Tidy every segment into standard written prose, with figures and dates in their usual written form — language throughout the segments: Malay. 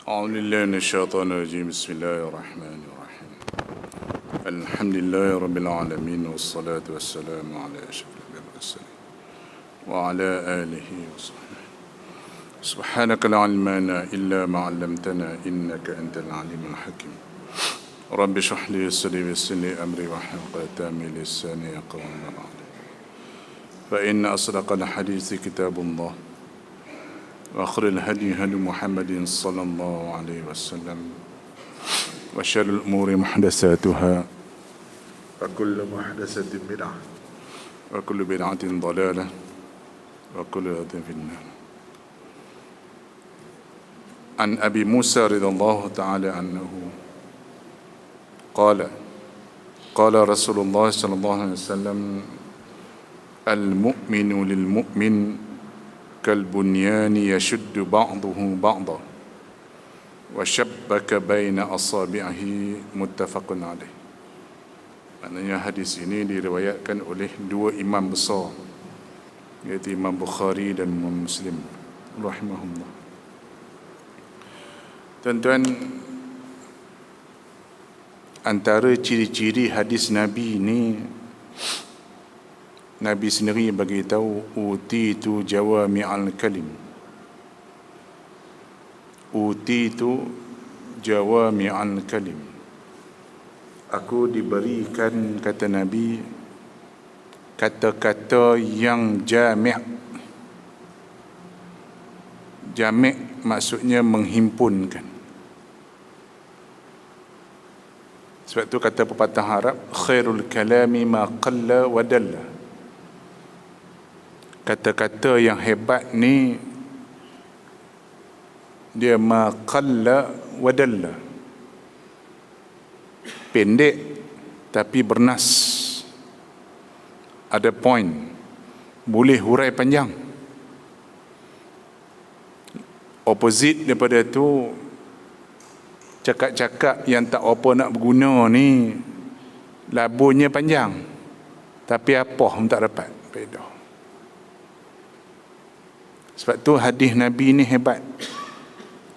أعوذ بالله من الشيطان الرجيم. بسم الله الرحمن الرحيم. الحمد لله رب العالمين والصلاة والسلام على أشرف المرسلين وعلى آله وصحبه. سبحانك لا علم لنا إلا ما علمتنا إنك أنت العليم الحكيم. رب اشرح لي صدري ويسر لي أمري واحلل عقدة من لساني يفقهوا قولي. فإن أصدق الحديث كتاب الله وآخر الهدي هدي محمد صلى الله عليه وسلم وشر الأمور محدثاتها وكل محدثة بدعة وكل بدعة ضلالة وكل ضلالة في النار. عن أبي موسى رضي الله تعالى عنه قال رسول الله صلى الله عليه وسلم المؤمن للمؤمن كالبنيان يشد بعضه بعضا وشبك بين أصابعه متفق عليه. Maknanya hadis ini diriwayatkan oleh dua imam besar, iaitu Imam Bukhari dan Imam Muslim rahimahullah. Tuan-tuan, antara ciri-ciri hadis Nabi ini, Nabi sendiri bagi tahu utitu jawami'al kalim. Utitu jawami'al kalim. Aku diberikan, kata Nabi, kata-kata yang jami'. Jami' maksudnya menghimpunkan. Sebab tu kata pepatah Arab, khairul kalami ma qalla wa dalla. Kata-kata yang hebat ni dia ma qalla wa dalla, pendek tapi bernas, ada point, boleh hurai panjang. Opposite daripada tu, cakap-cakap yang tak apa nak berguna ni, labunya panjang tapi apa pun tak dapat faedah. Sebab tu hadis Nabi ni hebat.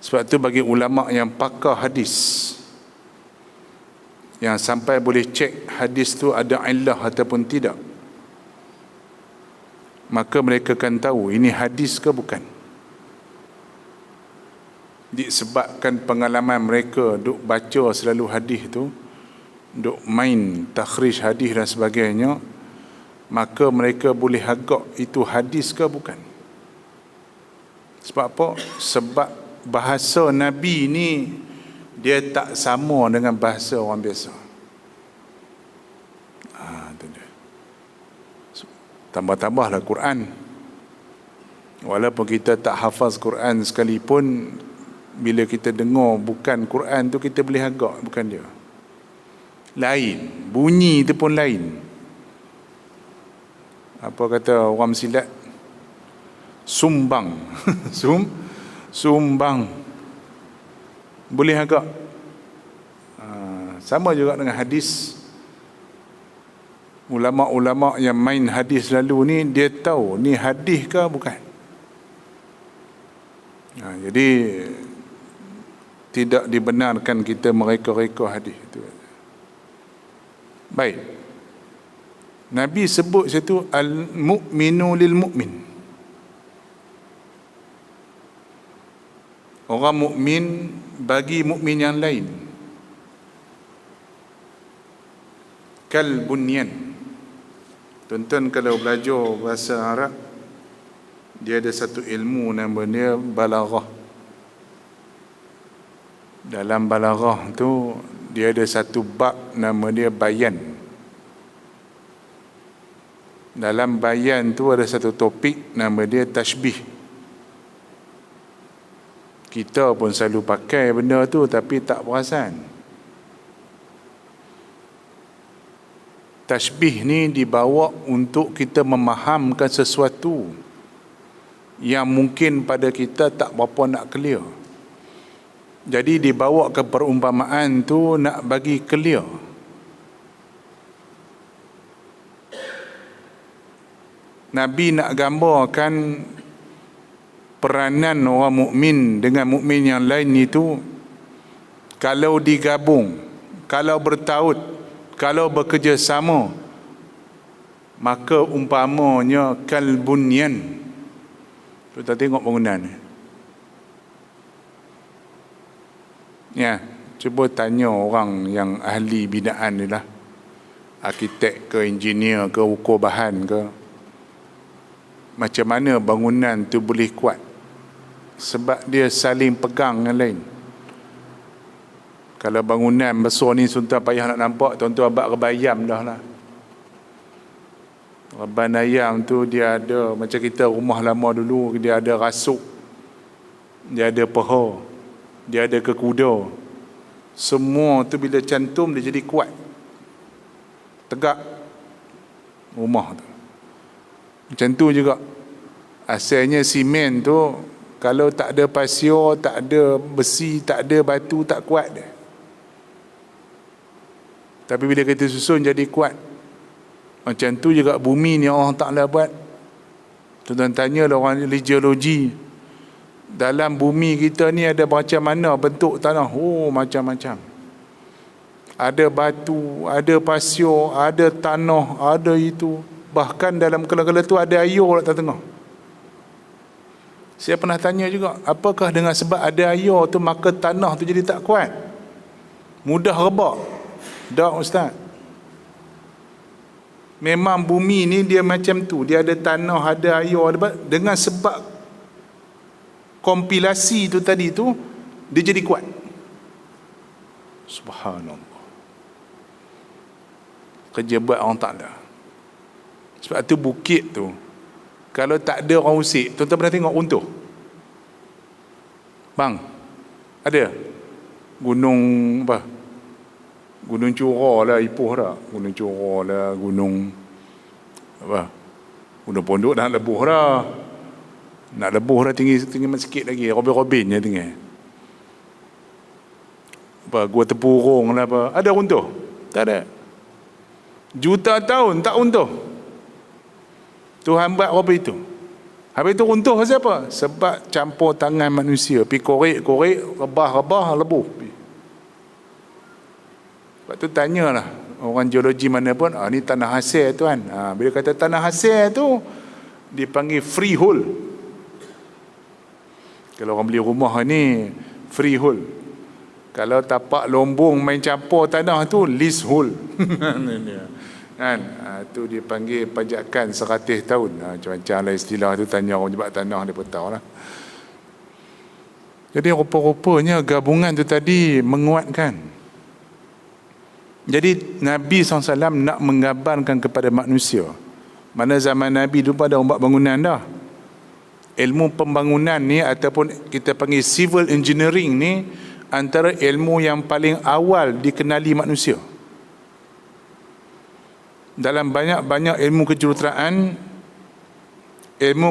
Sebab tu bagi ulama yang pakar hadis, yang sampai boleh cek hadis tu ada illah ataupun tidak, maka mereka akan tahu ini hadis ke bukan. Disebabkan pengalaman mereka duk baca selalu hadis tu, duk main takhrij hadis dan sebagainya, maka mereka boleh agak itu hadis ke bukan. Sebab apa? Sebab bahasa Nabi ni dia tak sama dengan bahasa orang biasa. Itu dia. Tambah-tambahlah Quran. Walaupun kita tak hafaz Quran sekalipun, bila kita dengar bukan Quran tu, kita boleh agak bukan dia. Lain, bunyi tu pun lain. Apa kata orang silat? Sumbang. Sumbang. Boleh agak. Sama juga dengan hadis. Ulama-ulama yang main hadis lalu ni, dia tahu ni hadis ke bukan. Jadi tidak dibenarkan kita mereka-reka hadis itu. Baik. Nabi sebut situ al-mu'minu lil-mu'min. Orang mukmin bagi mukmin yang lain. Kal bunyan. Tuan-tuan kalau belajar bahasa Arab, dia ada satu ilmu nama dia balaghah. Dalam balaghah tu dia ada satu bab nama dia bayan. Dalam bayan tu ada satu topik nama dia tashbih. Kita pun selalu pakai benda tu tapi tak perasan. Tashbih ni dibawa untuk kita memahamkan sesuatu yang mungkin pada kita tak berapa nak clear. Jadi dibawa ke perumpamaan tu nak bagi clear. Nabi nak gambarkan peranan orang mukmin dengan mukmin yang lain itu, kalau digabung, kalau bertaut, kalau bekerjasama, maka umpamanya kalbunyan. Kita tengok bangunan ni. Ya, cuba tanya orang yang ahli binaan ni lah, arkitek ke, engineer ke, ukur bahan ke, macam mana bangunan tu boleh kuat? Sebab dia saling pegang dengan lain. Kalau bangunan besar ni tuan-tuan payah nak nampak, tuan-tuan abad rebayam dah lah. Reban ayam tu dia ada, macam kita rumah lama dulu, dia ada rasuk, dia ada peha, dia ada kekuda. Semua tu bila cantum dia jadi kuat, tegak rumah tu. Macam tu juga asalnya simen tu, kalau tak ada pasir, tak ada besi, tak ada batu, tak kuat dia. Tapi bila kita susun jadi kuat. Macam tu juga bumi ni Allah Ta'ala buat. Tuan-tuan tanyalah orang geologi, dalam bumi kita ni ada macam mana bentuk tanah? Oh, macam-macam. Ada batu, ada pasir, ada tanah, ada itu. Bahkan dalam kala-kala tu ada air kat tengah. Saya pernah tanya juga, apakah dengan sebab ada air tu maka tanah tu jadi tak kuat? Mudah rebak? Tak, Ustaz. Memang bumi ni dia macam tu, dia ada tanah, ada air, dengan sebab kompilasi tu tadi tu, dia jadi kuat. Subhanallah. Kerja buat orang Ta'ala. Sebab tu bukit tu, kalau tak ada orang usik, tuan-tuan pernah tengok runtuh? Bang, ada? Gunung apa? Gunung Curah lah, Ipoh tak? Gunung Curah lah, gunung apa? Gunung Pondok dah nak lebuh dah. Nak lebuh dah, tinggi sikit lagi. Robin je tinggi. Apa? Gua Tepurung lah apa. Ada runtuh? Tak ada. Juta tahun tak runtuh. Tuhan buat apa itu? Habis itu runtuh siapa? Sebab campur tangan manusia. Pergi korek, rebah, lebuh. Sebab tu tanyalah orang geologi mana pun, ni tanah hasil tuan. Bila kata tanah hasil tu, dipanggil freehold. Kalau orang beli rumah ni, freehold. Kalau tapak lombong main campur tanah tu, leasehold. Kan? Tu dipanggil pajakan 100 tahun. Macam-macam lah istilah tu, tanya orang jebat tanah, dia pun tahu lah. Jadi rupa-rupanya gabungan tu tadi menguatkan. Jadi Nabi SAW nak menggambarkan kepada manusia, mana zaman Nabi dulu pada buat bangunan dah. Ilmu pembangunan ni ataupun kita panggil civil engineering ni, antara ilmu yang paling awal dikenali manusia. Dalam banyak-banyak ilmu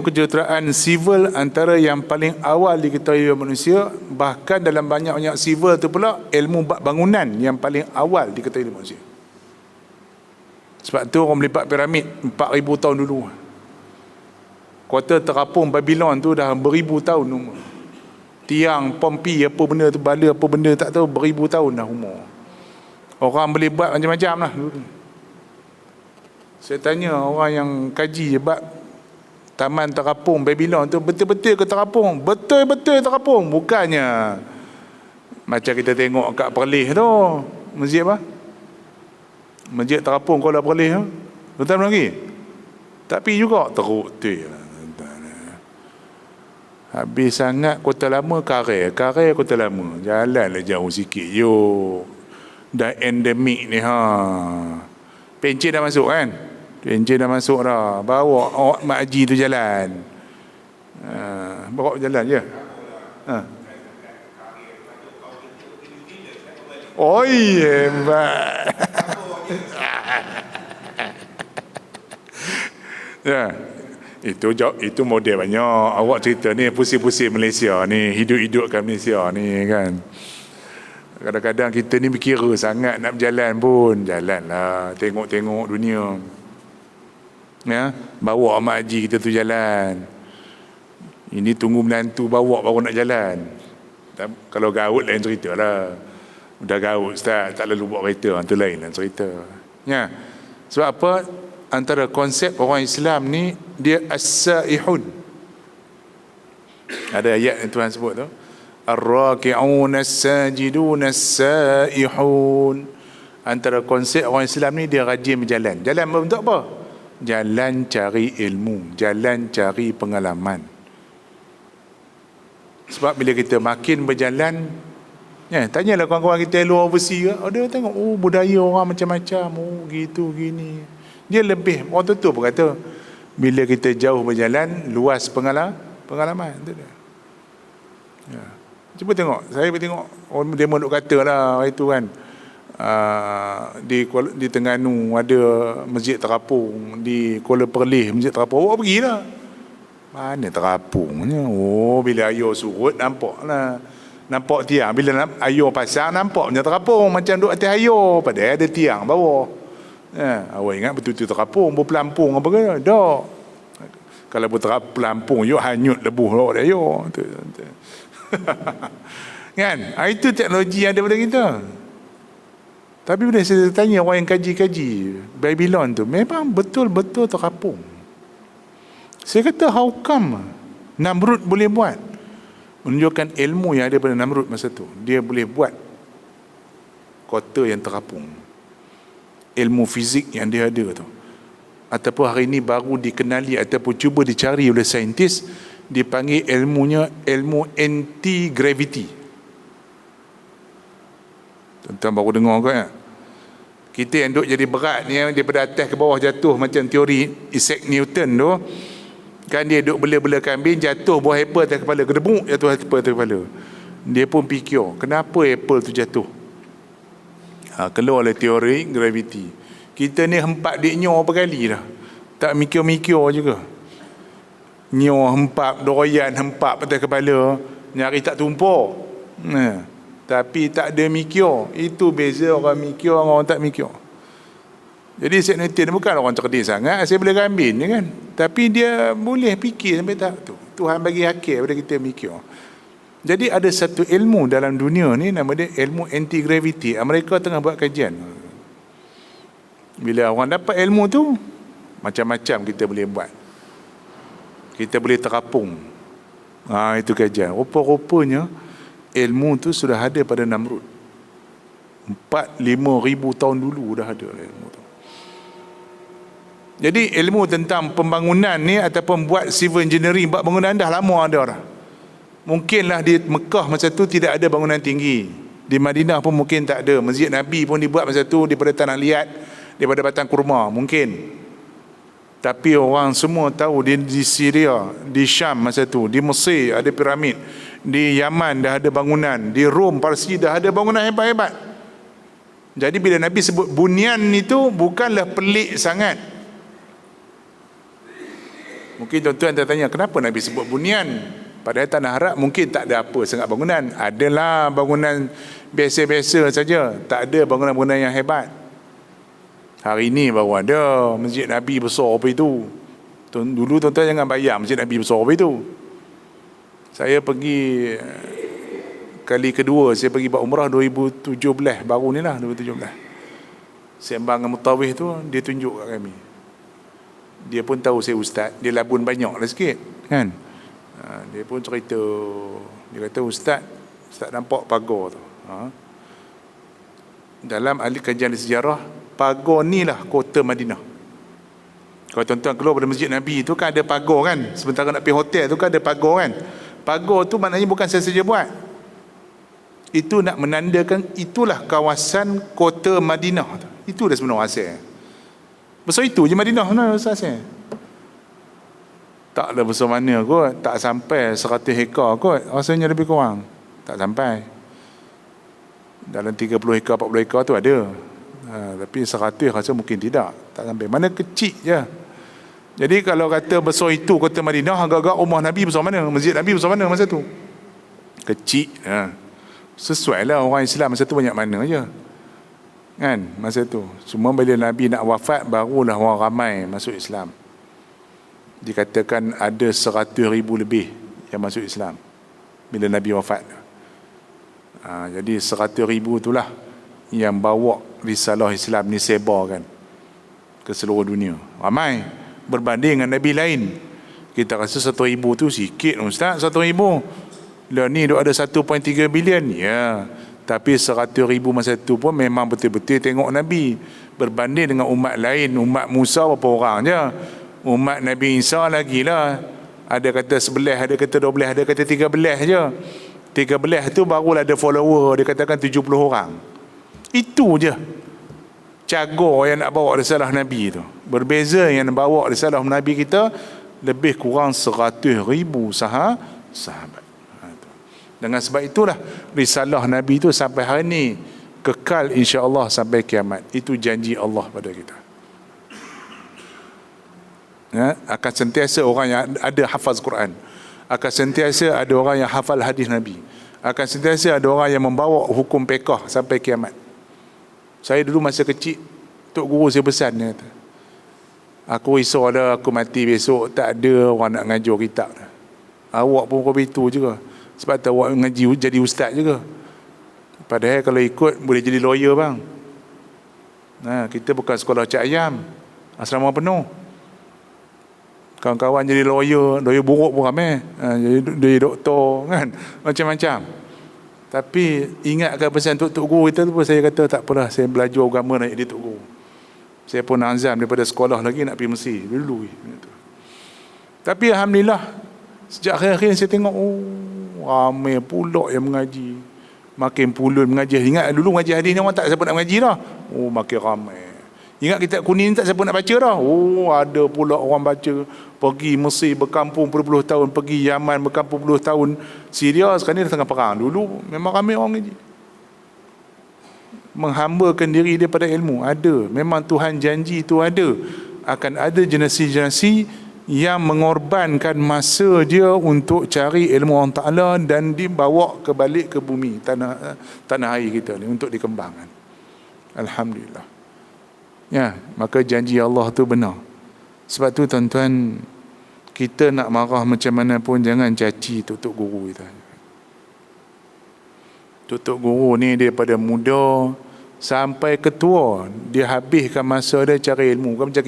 kejuruteraan civil antara yang paling awal diketahui oleh manusia. Bahkan dalam banyak-banyak civil tu pula, ilmu bangunan yang paling awal diketahui oleh manusia. Sebab tu orang melipat piramid 4,000 tahun dulu. Kota terapung Babylon tu dah beribu tahun umur. Tiang Pompi apa benda tu, bala apa benda tak tahu, beribu tahun dah umur. Orang boleh buat macam-macam lah dulu. Saya tanya orang yang kaji bab taman terapung Babylon tu, betul-betul ke terapung? Betul-betul terapung. Bukannya macam kita tengok kat Perlis tu, masjid apa? Masjid terapung Kuala Perlis tu. Betul lagi? Tapi juga teruk tu. Habis sangat Kota Lama Karai Kota Lama. Jalanlah jauh sikit. Dah endemik ni Pencen dah masuk kan? Pencen dah masuk dah. Bawa awak Mak Haji tu jalan. Bawa jalan je. Oh hebat. Ya. Itu model banyak. Awak cerita ni pusing-pusing Malaysia ni, hidup-hidupkan Malaysia ni kan. Kadang-kadang kita ni berkira sangat nak berjalan pun. Jalanlah, tengok-tengok dunia. Ya, bawa Mak Haji kita tu jalan. Ini tunggu menantu bawa baru nak jalan. Kalau gaut lain cerita lah. Dah gaut Ustaz, tak lalu bawa kereta, itu lain lah cerita. Ya. Sebab apa? Antara konsep orang Islam ni, dia as-saihun. Ada ayat yang Tuhan sebut tu, ar-raki'un as-sajidun as-saihun. Antara konsep orang Islam ni, dia rajin berjalan. Jalan untuk apa? Jalan cari ilmu, jalan cari pengalaman. Sebab bila kita makin berjalan, tanyalah kawan-kawan kita luar overseas, dia tengok budaya orang macam-macam, gitu gini. Dia lebih, orang tu pun kata, bila kita jauh berjalan, luas pengalaman. Itu dia. Cuba tengok, saya tengok orang demo duk kata lah itu kan, di Terengganu ada masjid terapung, di Kuala Perlis masjid terapung. Awak pergilah. Mana terapungnya? Bila air surut nampak tiang. Bila air pasang nampak punya terapung, macam duduk atas air, padahal ada tiang bawah. Awak ingat betul-betul terapung, berpelampung apa ke? Tak. Kalau berpelampung yuk hanyut lebuh lawak air. Kan? Itu teknologi yang ada pada kita. Tapi bila saya tanya orang yang kaji-kaji Babylon tu, memang betul-betul terapung. Saya kata, how come Namrud boleh buat? Menunjukkan ilmu yang ada pada Namrud masa tu. Dia boleh buat kota yang terapung. Ilmu fizik yang dia ada tu. Ataupun hari ini baru dikenali ataupun cuba dicari oleh saintis, dipanggil ilmunya ilmu anti-gravity. Tuan-tuan baru dengar ke ya? Kita yang duduk jadi berat ni, daripada atas ke bawah jatuh, macam teori Isaac Newton tu, kan dia duduk bela-bela kambing, jatuh buah apple atas kepala, gedebuk jatuh apple atas kepala. Dia pun fikir, kenapa apple tu jatuh? Keluar oleh teori gravity. Kita ni hempak dik nyor berapa kali dah, tak mikir-mikir juga. Nyor hempap, doyan hempap atas kepala, nyari tak tumpuk. Tapi tak ada mikir. Itu beza orang mikir, orang tak mikir. Jadi Syed Newton bukan orang cerdik sangat, saya boleh kambing je kan, tapi dia boleh fikir sampai tak tu. Tuhan bagi akal pada kita mikir. Jadi ada satu ilmu dalam dunia ni, nama dia ilmu anti-gravity. Mereka tengah buat kajian. Bila orang dapat ilmu tu, macam-macam kita boleh buat. Kita boleh terapung. Itu kajian. Rupa-rupanya ilmu tu sudah ada pada Namrud. 4-5 ribu tahun dulu dah ada ilmu tu. Jadi ilmu tentang pembangunan ni ataupun buat civil engineering, buat bangunan dah lama ada dah. Mungkinlah di Mekah masa tu tidak ada bangunan tinggi. Di Madinah pun mungkin tak ada. Masjid Nabi pun dibuat masa tu daripada tanah liat, daripada batang kurma, mungkin. Tapi orang semua tahu di Syria, di Syam masa tu, di Mesir ada piramid, di Yaman dah ada bangunan, di Rom, Parsi dah ada bangunan hebat-hebat. Jadi bila Nabi sebut bunyan itu bukanlah pelik sangat. Mungkin tuan-tuan tertanya, kenapa Nabi sebut bunyan? Padahal tanah Arab mungkin tak ada apa sangat bangunan. Adalah bangunan biasa-biasa saja, tak ada bangunan-bangunan yang hebat. Hari ini baru ada Masjid Nabi besar apa itu. Dulu tuan-tuan jangan bayar Masjid Nabi besar apa itu. Saya pergi kali kedua, saya pergi buat umrah 2017, baru ni lah 2017. Sembang dengan mutawih tu, dia tunjuk kat kami. Dia pun tahu saya ustaz, dia labun banyak lah sikit kan. Dia pun cerita, dia kata ustaz nampak pagar tu. Dalam ahli kajian sejarah, pagar ni lah kota Madinah. Kalau tuan-tuan keluar pada Masjid Nabi tu kan ada pagar kan, sementara nak pergi hotel tu kan ada pagar kan. Pagar tu maknanya bukan saya saja buat, itu nak menandakan itulah kawasan kota Madinah tu. Itu dah sebenarnya asal. Besar itu je Madinah mana asasnya. Tak ada besar mana kot, tak sampai 100 hektar kot, rasanya lebih kurang. Tak sampai. Dalam 30 hektar, 40 hektar tu ada. Tapi 100 rasa mungkin tidak. Tak sampai. Mana kecil je. Jadi kalau kata besar itu kota Madinah, agak-agak rumah Nabi besar mana? Masjid Nabi besar mana masa tu? Kecil. Sesuai lah orang Islam masa tu banyak mana je. Kan masa tu cuma bila Nabi nak wafat barulah orang ramai masuk Islam. Dikatakan ada 100,000 lebih yang masuk Islam bila Nabi wafat. Jadi 100,000 itulah yang bawa risalah Islam ni sebarkan ke seluruh dunia. Ramai berbanding dengan Nabi lain. Kita rasa 100,000 tu sikit Ustaz, 100,000. Lah ni duk ada 1.3 bilion. Ya, tapi 100,000 masa tu pun memang betul-betul tengok Nabi. Berbanding dengan umat lain, umat Musa berapa orang je. Umat Nabi Isa lagi lah. Ada kata 11, ada kata 12, ada kata 13 je. 13 tu barulah ada follower, dia katakan 70 orang. Itu je cagar yang nak bawa risalah Nabi tu. Berbeza yang nak bawa risalah Nabi kita lebih kurang 100,000 sahabat. Dengan sebab itulah risalah Nabi itu sampai hari ini kekal insya-Allah sampai kiamat. Itu janji Allah pada kita. Akan sentiasa orang yang ada hafaz Quran, akan sentiasa ada orang yang hafal hadis Nabi, akan sentiasa ada orang yang membawa hukum fiqh sampai kiamat. Saya dulu masa kecil, tok guru saya pesan, dia kata, aku risau dah aku mati besok tak ada orang nak ngajar kitab dah. Awak pun kau begitu juga. Sebab tu awak ngaji jadi ustaz juga. Padahal kalau ikut boleh jadi lawyer bang. Kita bukan sekolah Cak Ayam, asrama penuh. Kawan-kawan jadi lawyer buruk pun ramai. Jadi doktor kan, macam-macam. Tapi ingatkan pesan Tok Guru kita tu pun, saya kata tak apalah, saya belajar agama naik dia Tok Guru. Saya pun azam daripada sekolah lagi nak pergi Mesir dulu. Tapi alhamdulillah sejak akhir-akhir saya tengok ramai pula yang mengaji. Makin pulun mengaji. Ingat dulu mengaji hadis ni orang tak siapa nak mengaji dah. Makin ramai. Ingat kitab kuning tak siapa nak baca dah. Ada pula orang baca. Pergi Mesir berkampung puluh tahun, pergi Yaman berkampung puluh tahun, Syria sekarang ni dah tengah perang. Dulu memang ramai orang mengaji. Menghambakan diri daripada ilmu ada. Memang Tuhan janji itu ada. Akan ada generasi-generasi yang mengorbankan masa dia untuk cari ilmu Allah Ta'ala dan dibawa kebalik ke bumi tanah air kita ni untuk dikembangkan. Alhamdulillah. Ya, maka janji Allah tu benar. Sebab tu tuan-tuan, kita nak marah macam mana pun jangan caci tutuk guru kita. Tutuk guru ni daripada muda sampai ketua, dia habiskan masa dia cari ilmu. Bukan macam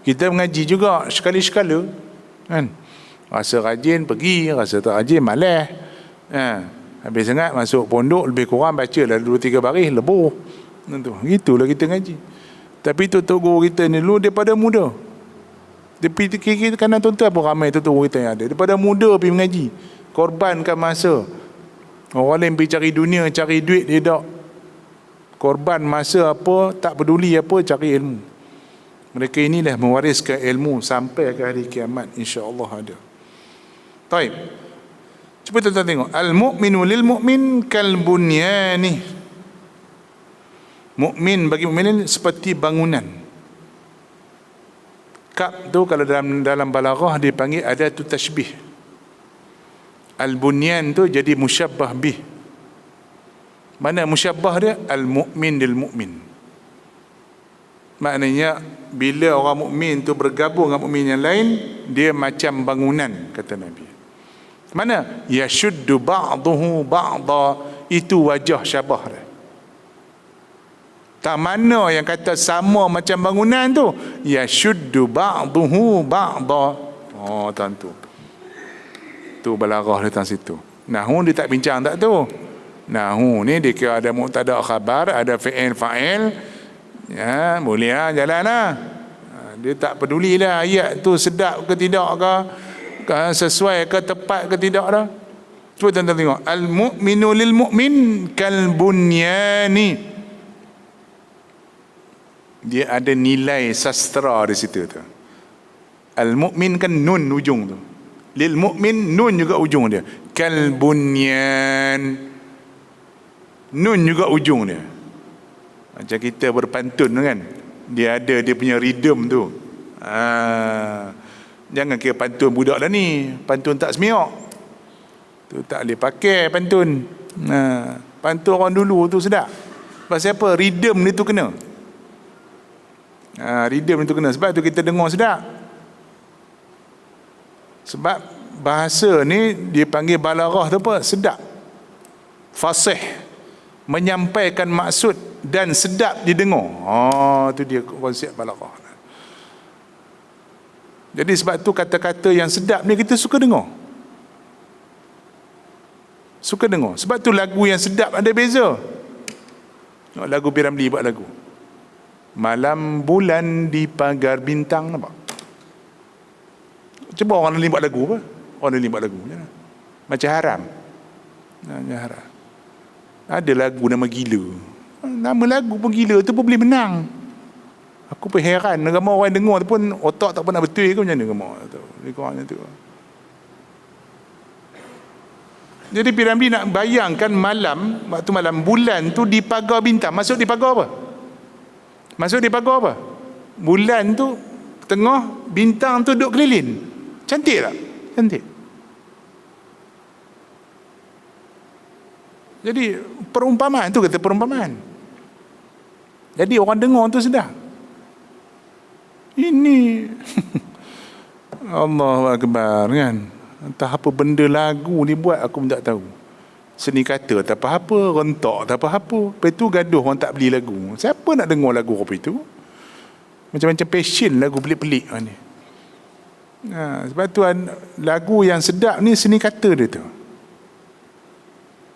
kita mengaji juga sekali-sekala kan, rasa rajin pergi, rasa tak rajin malas. Habis sangat masuk pondok lebih kurang baca lah 2-3 baris lebuh. Gitulah kita ngaji. Tapi tutuk guru kita ni dulu daripada muda, dia pergi kanan tuan-tuan pun ramai tutuk guru kita yang ada daripada muda pergi mengaji, korbankan masa. Orang lain pergi cari dunia, cari duit, dia tak korban masa apa, tak peduli apa, cari ilmu. Mereka inilah mewariskan ilmu sampai ke hari kiamat, insya-Allah ada. Baik. Cuba tuan-tuan tengok, al-mu'minu lil mu'min kal bunyani. Mukmin bagi mukmin seperti bangunan. Kab tu kalau dalam balaghah dipanggil ada tu tashbih. Al-bunyan tu jadi musyabbah bih. Mana musyabbah dia? Al-mu'min lil mu'min. Maknanya bila orang mukmin tu bergabung dengan mukmin yang lain, dia macam bangunan, kata Nabi. Mana? Yashuddu ba'dahu ba'da, itu wajah syabah dia. Tak mana yang kata sama macam bangunan tu, yashuddu ba'dahu ba'da. Tentu. Tu balaghah datang situ. Nahwu dia tak bincang tak tu. Nahu ni dia kira ada mubtada khabar, ada fi'il fa'il. Ya, boleh lah, jalan lah. Dia tak pedulilah ayat tu sedap ke tidak ke, sesuai ke, tepat ke tidak dah. Cuba tuan-tuan tengok. Al-mu'minu lil mu'min kal bunyani. Dia ada nilai sastra di situ tu. Al-mu'min kan nun ujung tu. Lil mu'min nun juga ujung dia. Kal bunyan. Nun juga ujung dia. Macam kita berpantun kan, dia ada dia punya rhythm tu. Jangan kira pantun budak dah ni, pantun tak semiak tu tak boleh pakai pantun. Pantun orang dulu tu sedap. Pasal apa? Rhythm ni tu kena. Rhythm ni tu kena. Sebab tu kita dengar sedap. Sebab bahasa ni dia panggil balaghah tu apa? Sedap, fasih, menyampaikan maksud dan sedap didengar. Tu dia konsep balaghah. Jadi sebab tu kata-kata yang sedap ni kita suka dengar. Suka dengar. Sebab tu lagu yang sedap ada beza. Lagu P. Ramlee buat lagu Malam Bulan di Pagar Bintang, nampak? Cuba orang lain buat lagu apa? Orang lain buat lagu macam haram. Haram. Ada lagu nama Gila. Nama lagu pun Gila tu pun boleh menang. Aku pun heran, ramai orang dengar tu pun otak tak pernah betul ke macam mana ramai tu. Lebih kurang macam tu. Jadi P. Ramlee nak bayangkan malam, waktu malam bulan tu di pagar bintang. Maksud di pagar apa? Maksud di pagar apa? Bulan tu tengah, bintang tu duduk keliling. Cantik tak? Cantik. Jadi perumpamaan tu kata perumpamaan. Jadi orang dengar tu sedar. Ini Allahu Akbar kan. Entah apa benda lagu ni buat aku pun tak tahu. Seni kata tak apa-apa, rentak tak apa-apa. Lepas tu gaduh orang tak beli lagu. Siapa nak dengar lagu apa itu? Macam-macam passion lagu pelik-pelik ni. Sebab tu lagu yang sedap ni seni kata dia tu.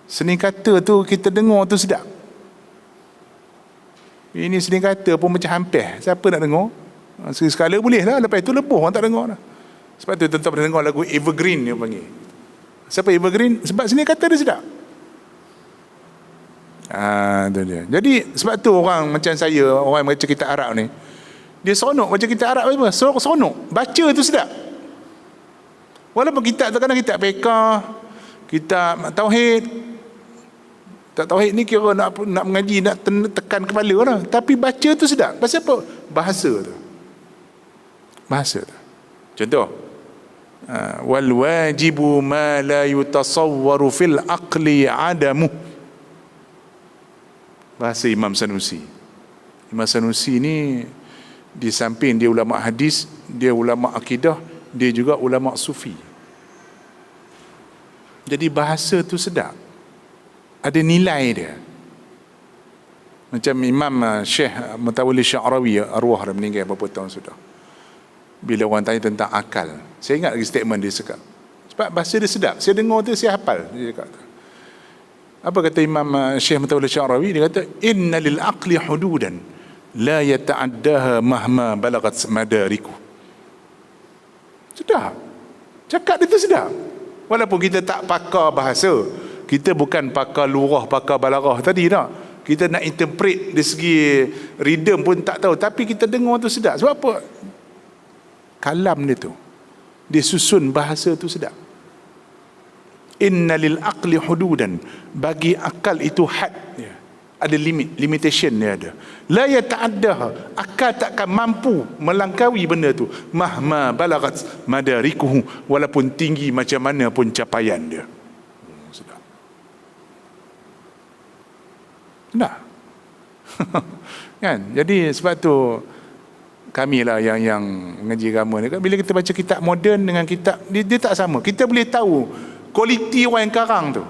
Seni kata tu kita dengar tu sedap. Ini seni kata pun macam hampir. Siapa nak dengar? Sekali boleh lah. Lepas tu lebuh orang tak dengar lah. Sebab tu tuan-tuan pernah dengar lagu Evergreen dia panggil. Siapa Evergreen? Sebab sini kata dia sedap. Tu dia. Jadi sebab tu orang macam saya, orang yang baca kitab Arab ni, dia seronok baca kitab Arab apa? Seronok. Baca tu sedap. Walaupun kitab tu kadang kitab fiqh, kitab tauhid. Tak tauhid ni kira nak mengaji, nak tekan kepala lah. Tapi baca tu sedap. Pasal apa? Bahasa tu. Bahasa tu. Contoh, wal wajibu ma la yutasawwaru fil aqli adamu. Bahasa Imam Sanusi. Imam Sanusi ni di samping dia ulama hadis, dia ulama akidah, dia juga ulama sufi. Jadi bahasa tu sedap, ada nilai dia. Macam Imam Syekh Mutawalli Sya'rawi, arwah dah meninggal beberapa tahun sudah. Bila orang tanya tentang akal, saya ingat lagi statement dia cakap, sebab bahasa dia sedap, saya dengar tu saya hafal. Dia cakap, apa kata Imam Syekh Mutawalli Sya'rawi? Dia kata, inna lil aqli hududan la yata'addaha mahma balagat madariku. Sedap. Cakap dia tu sedap. Walaupun kita tak pakar bahasa, kita bukan pakar lurah, pakar balaghah tadi tak. Kita nak interpret dari segi rhythm pun tak tahu, tapi kita dengar tu sedap. Sebab apa? Kalam dia tu, dia susun bahasa tu sedap. Inna lil aqli hududan, bagi akal itu had ya. Ada limitation dia ada. La yata'addaha, akal takkan mampu melangkaui benda tu. Mahma balagat madarikuhu, walaupun tinggi macam mana pun capaian dia. Sedap. Nah. Kan? Jadi sebab tu kami lah yang mengaji agama ni, bila kita baca kitab moden dengan kitab dia tak sama. Kita boleh tahu kualiti orang yang karang tu,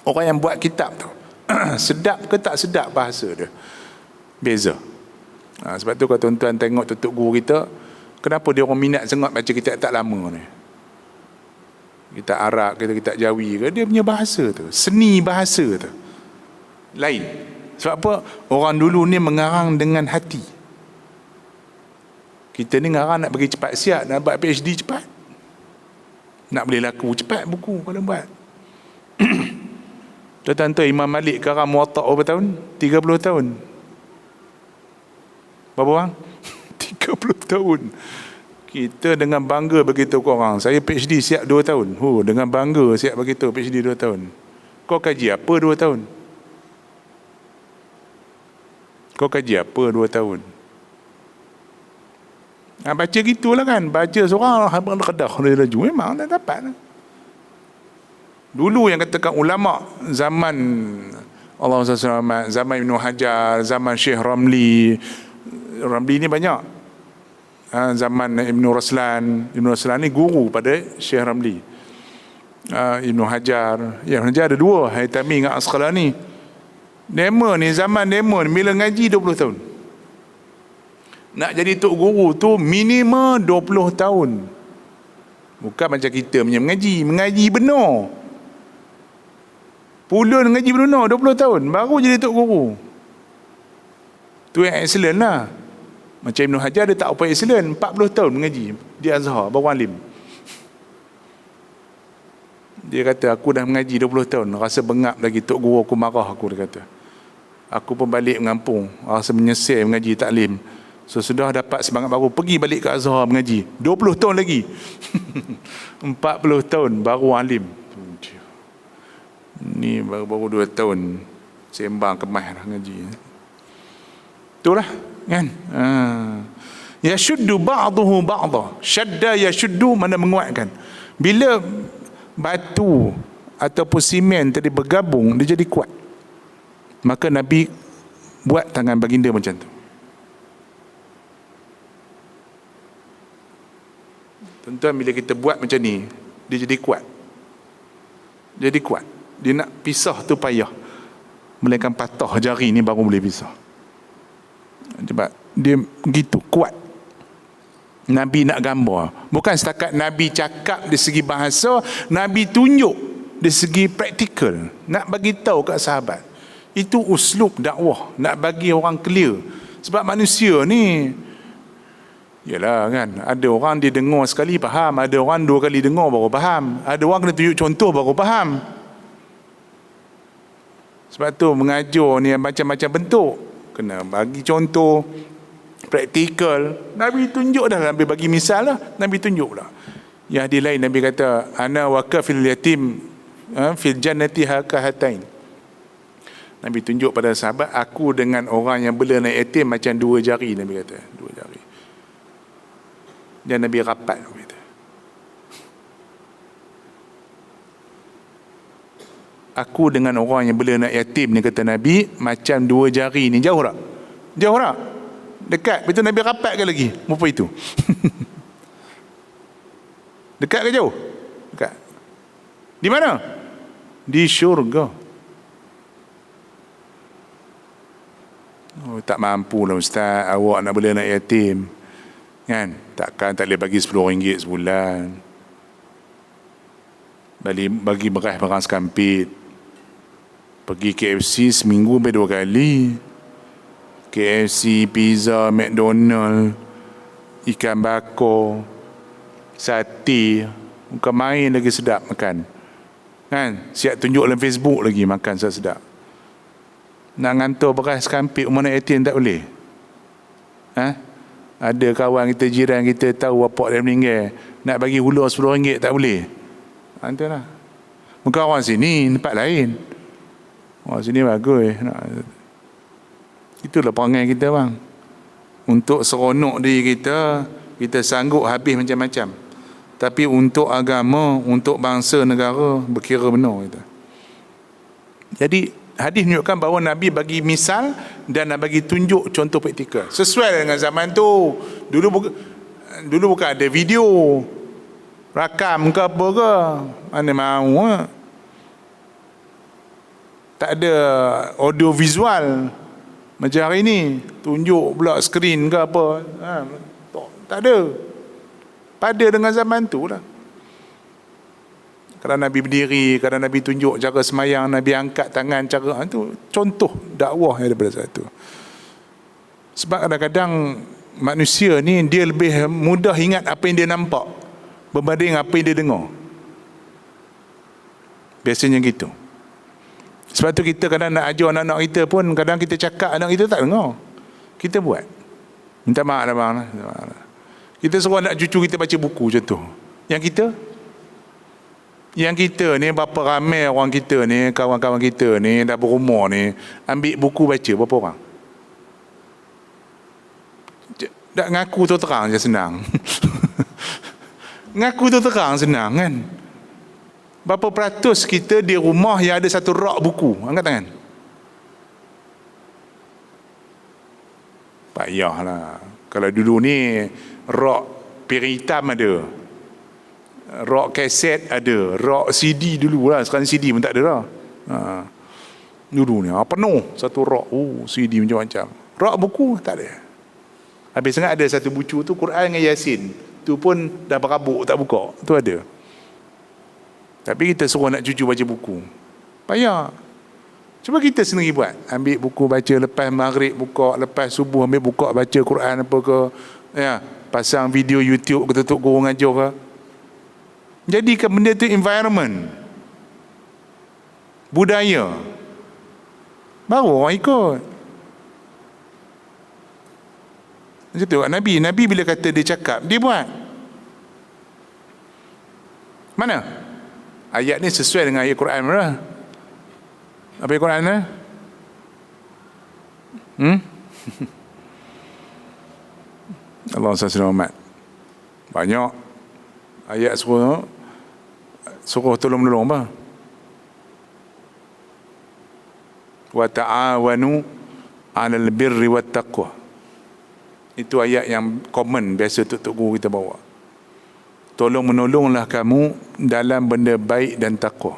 orang yang buat kitab tu sedap ke tak sedap bahasa dia, beza. Sebab tu kalau tuan-tuan tengok tutup guru kita, kenapa dia orang minat sangat baca kitab tak lama ni, kitab Arab ke kitab Jawi ke, dia punya bahasa tu, seni bahasa tu lain. Sebab apa? Orang dulu ni mengarang dengan hati. Kita ni ngarang nak bagi cepat siap, nak buat PhD cepat, nak boleh laku cepat buku kalau buat. Tuan-tuan tahu Imam Malik karang Muwatta berapa tahun? 30 tahun. Berapa orang? 30 tahun. Kita dengan bangga begitu korang, saya PhD siap 2 tahun. Dengan bangga siap begitu PhD 2 tahun. Kau kaji apa 2 tahun? Kau kaji apa 2 tahun? Baca gitulah kan. Baca seorang kedah laju, memang tak dapat. Dulu yang katakan ulama zaman Allah SWT, zaman Ibn Hajar, zaman Syekh Ramlee ni banyak. zaman Ibn Raslan. Ibn Raslan ni guru pada Syekh Ramli. Ibn Hajar. Ya, Ibn Hajar ada dua, Haytami dengan Asqalani. Dema ni, zaman dema ni bila ngaji 20 tahun. Nak jadi tok guru tu minimum 20 tahun. Bukan macam kita punya mengaji benar. Pulun ngaji benar 20 tahun baru jadi tok guru. Tu yang excellent lah. Macam Ibn Hajar dia tak apa excellent, 40 tahun mengaji di Azhar baru alim. Dia kata aku dah mengaji 20 tahun, rasa bengap lagi, tok guru aku marah aku, dia kata. Aku pun balik mengampung, rasa menyesal mengaji taklim. So sudah dapat semangat baru, pergi balik ke Azhar mengaji 20 tahun lagi. 40 tahun baru alim. Ni baru 2 tahun sembang kemah dah ngaji. Itulah kan. Yashuddu ba'dahu ba'dha. Syadda yashuddu, mana menguatkan. Bila batu ataupun simen tadi bergabung, dia jadi kuat. Maka Nabi buat tangan baginda macam tu. Tuan-tuan, bila kita buat macam ni, dia jadi kuat. Jadi kuat. Dia nak pisah tu payah. Melainkan patah jari ni baru boleh pisah. Sebab dia begitu kuat. Nabi nak gambar. Bukan setakat Nabi cakap dari segi bahasa, Nabi tunjuk dari segi praktikal. Nak bagi tahu kat sahabat. Itu uslub dakwah, nak bagi orang clear. Sebab manusia ni, yalah kan, ada orang dia dengar sekali faham, ada orang 2 kali dengar baru faham, ada orang kena tunjuk contoh baru faham. Sebab tu mengajar ni macam-macam bentuk. Kena bagi contoh, praktikal. Nabi tunjuk dah, Nabi bagi misal lah, Nabi tunjuk lah. Yang di lain Nabi kata, ana waqafil yatim fil jannati hakahatain. Nabi tunjuk pada sahabat, aku dengan orang yang bela anak yatim macam 2 jari, Nabi kata, 2 jari. Dan Nabi rapat, Nabi kata. Aku dengan orang yang bela anak yatim ni, kata Nabi, macam 2 jari ni. Jauh tak? Jauh tak? Dekat. Betul Nabi rapat ke lagi? Apa itu? Dekat ke jauh? Dekat. Di mana? Di syurga. Oh, tak mampu lah ustaz, awak nak bela anak yatim kan, takkan tak boleh bagi RM10 sebulan, bagi beras barang sekampit, pergi KFC seminggu sampai 2 kali, KFC, pizza, McDonald, ikan bakar, sate, bukan main lagi sedap makan kan, siap tunjuk dalam Facebook lagi makan sedap. Nak ngantor beras sekampit rumah anak yatim tak boleh. Ada kawan kita, jiran kita tahu bapak dia meninggal, nak bagi hula RM10 tak boleh. Itulah. Bukan orang sini, tempat lain. Orang sini bagus. Itulah perangai kita bang. Untuk seronok diri kita, kita sanggup habis macam-macam. Tapi untuk agama, untuk bangsa negara, berkira benar kita. Jadi hadis menunjukkan bahawa Nabi bagi misal dan nak bagi tunjuk contoh praktikal sesuai dengan zaman tu. Dulu bukan ada video rakam ke apa ke, mana mahu tak ada audio visual macam hari ni, tunjuk pula skrin ke apa, tak ada. Pada dengan zaman tu lah. Kadang Nabi berdiri, kadang Nabi tunjuk cara semayang, Nabi angkat tangan cara, itu contoh dakwah yang daripada satu. Sebab kadang-kadang manusia ni dia lebih mudah ingat apa yang dia nampak berbanding apa yang dia dengar. Biasanya gitu. Sebab tu kita kadang nak ajar anak-anak kita pun, kadang kita cakap anak kita tak dengar, kita buat. Minta maaf lah bang. Kita suruh anak cucu kita baca buku contoh. Yang kita ni, berapa ramai orang kita ni, kawan-kawan kita ni, dah berumur ni, ambil buku baca, berapa orang? Tak ngaku tu terang je senang. Ngaku tu terang senang kan? Berapa peratus kita di rumah yang ada 1 rak buku? Angkat tangan. Payahlah. Kalau dulu ni, Rock piring hitam ada, rock kaset ada, rock CD dulu lah. Sekarang CD pun tak ada lah. Dulu ni penuh satu rock, CD macam-macam. Rock buku tak ada. Habis sangat ada satu buku tu Quran dengan Yasin, tu pun dah berabuk tak buka, tu ada. Tapi kita suruh nak cucu baca buku, payah. Cuba kita sendiri buat, ambil buku baca, lepas maghrib buka, lepas subuh ambil buka baca Quran apa ke, ya, pasang video YouTube ke, tutup guru ngajar ke. Jadikan benda tu environment, budaya, baru orang ikut. Macam tu Nabi bila kata dia cakap, dia buat. Mana ayat ni sesuai dengan ayat Quran mana? Apa ayat Quran ni? Allah SWT banyak ayat suruh tolong-menolong apa? Wa ta'awanu 'alal birri wat taqwa. Itu ayat yang common biasa tok guru kita bawa. Tolong menolonglah kamu dalam benda baik dan takwa.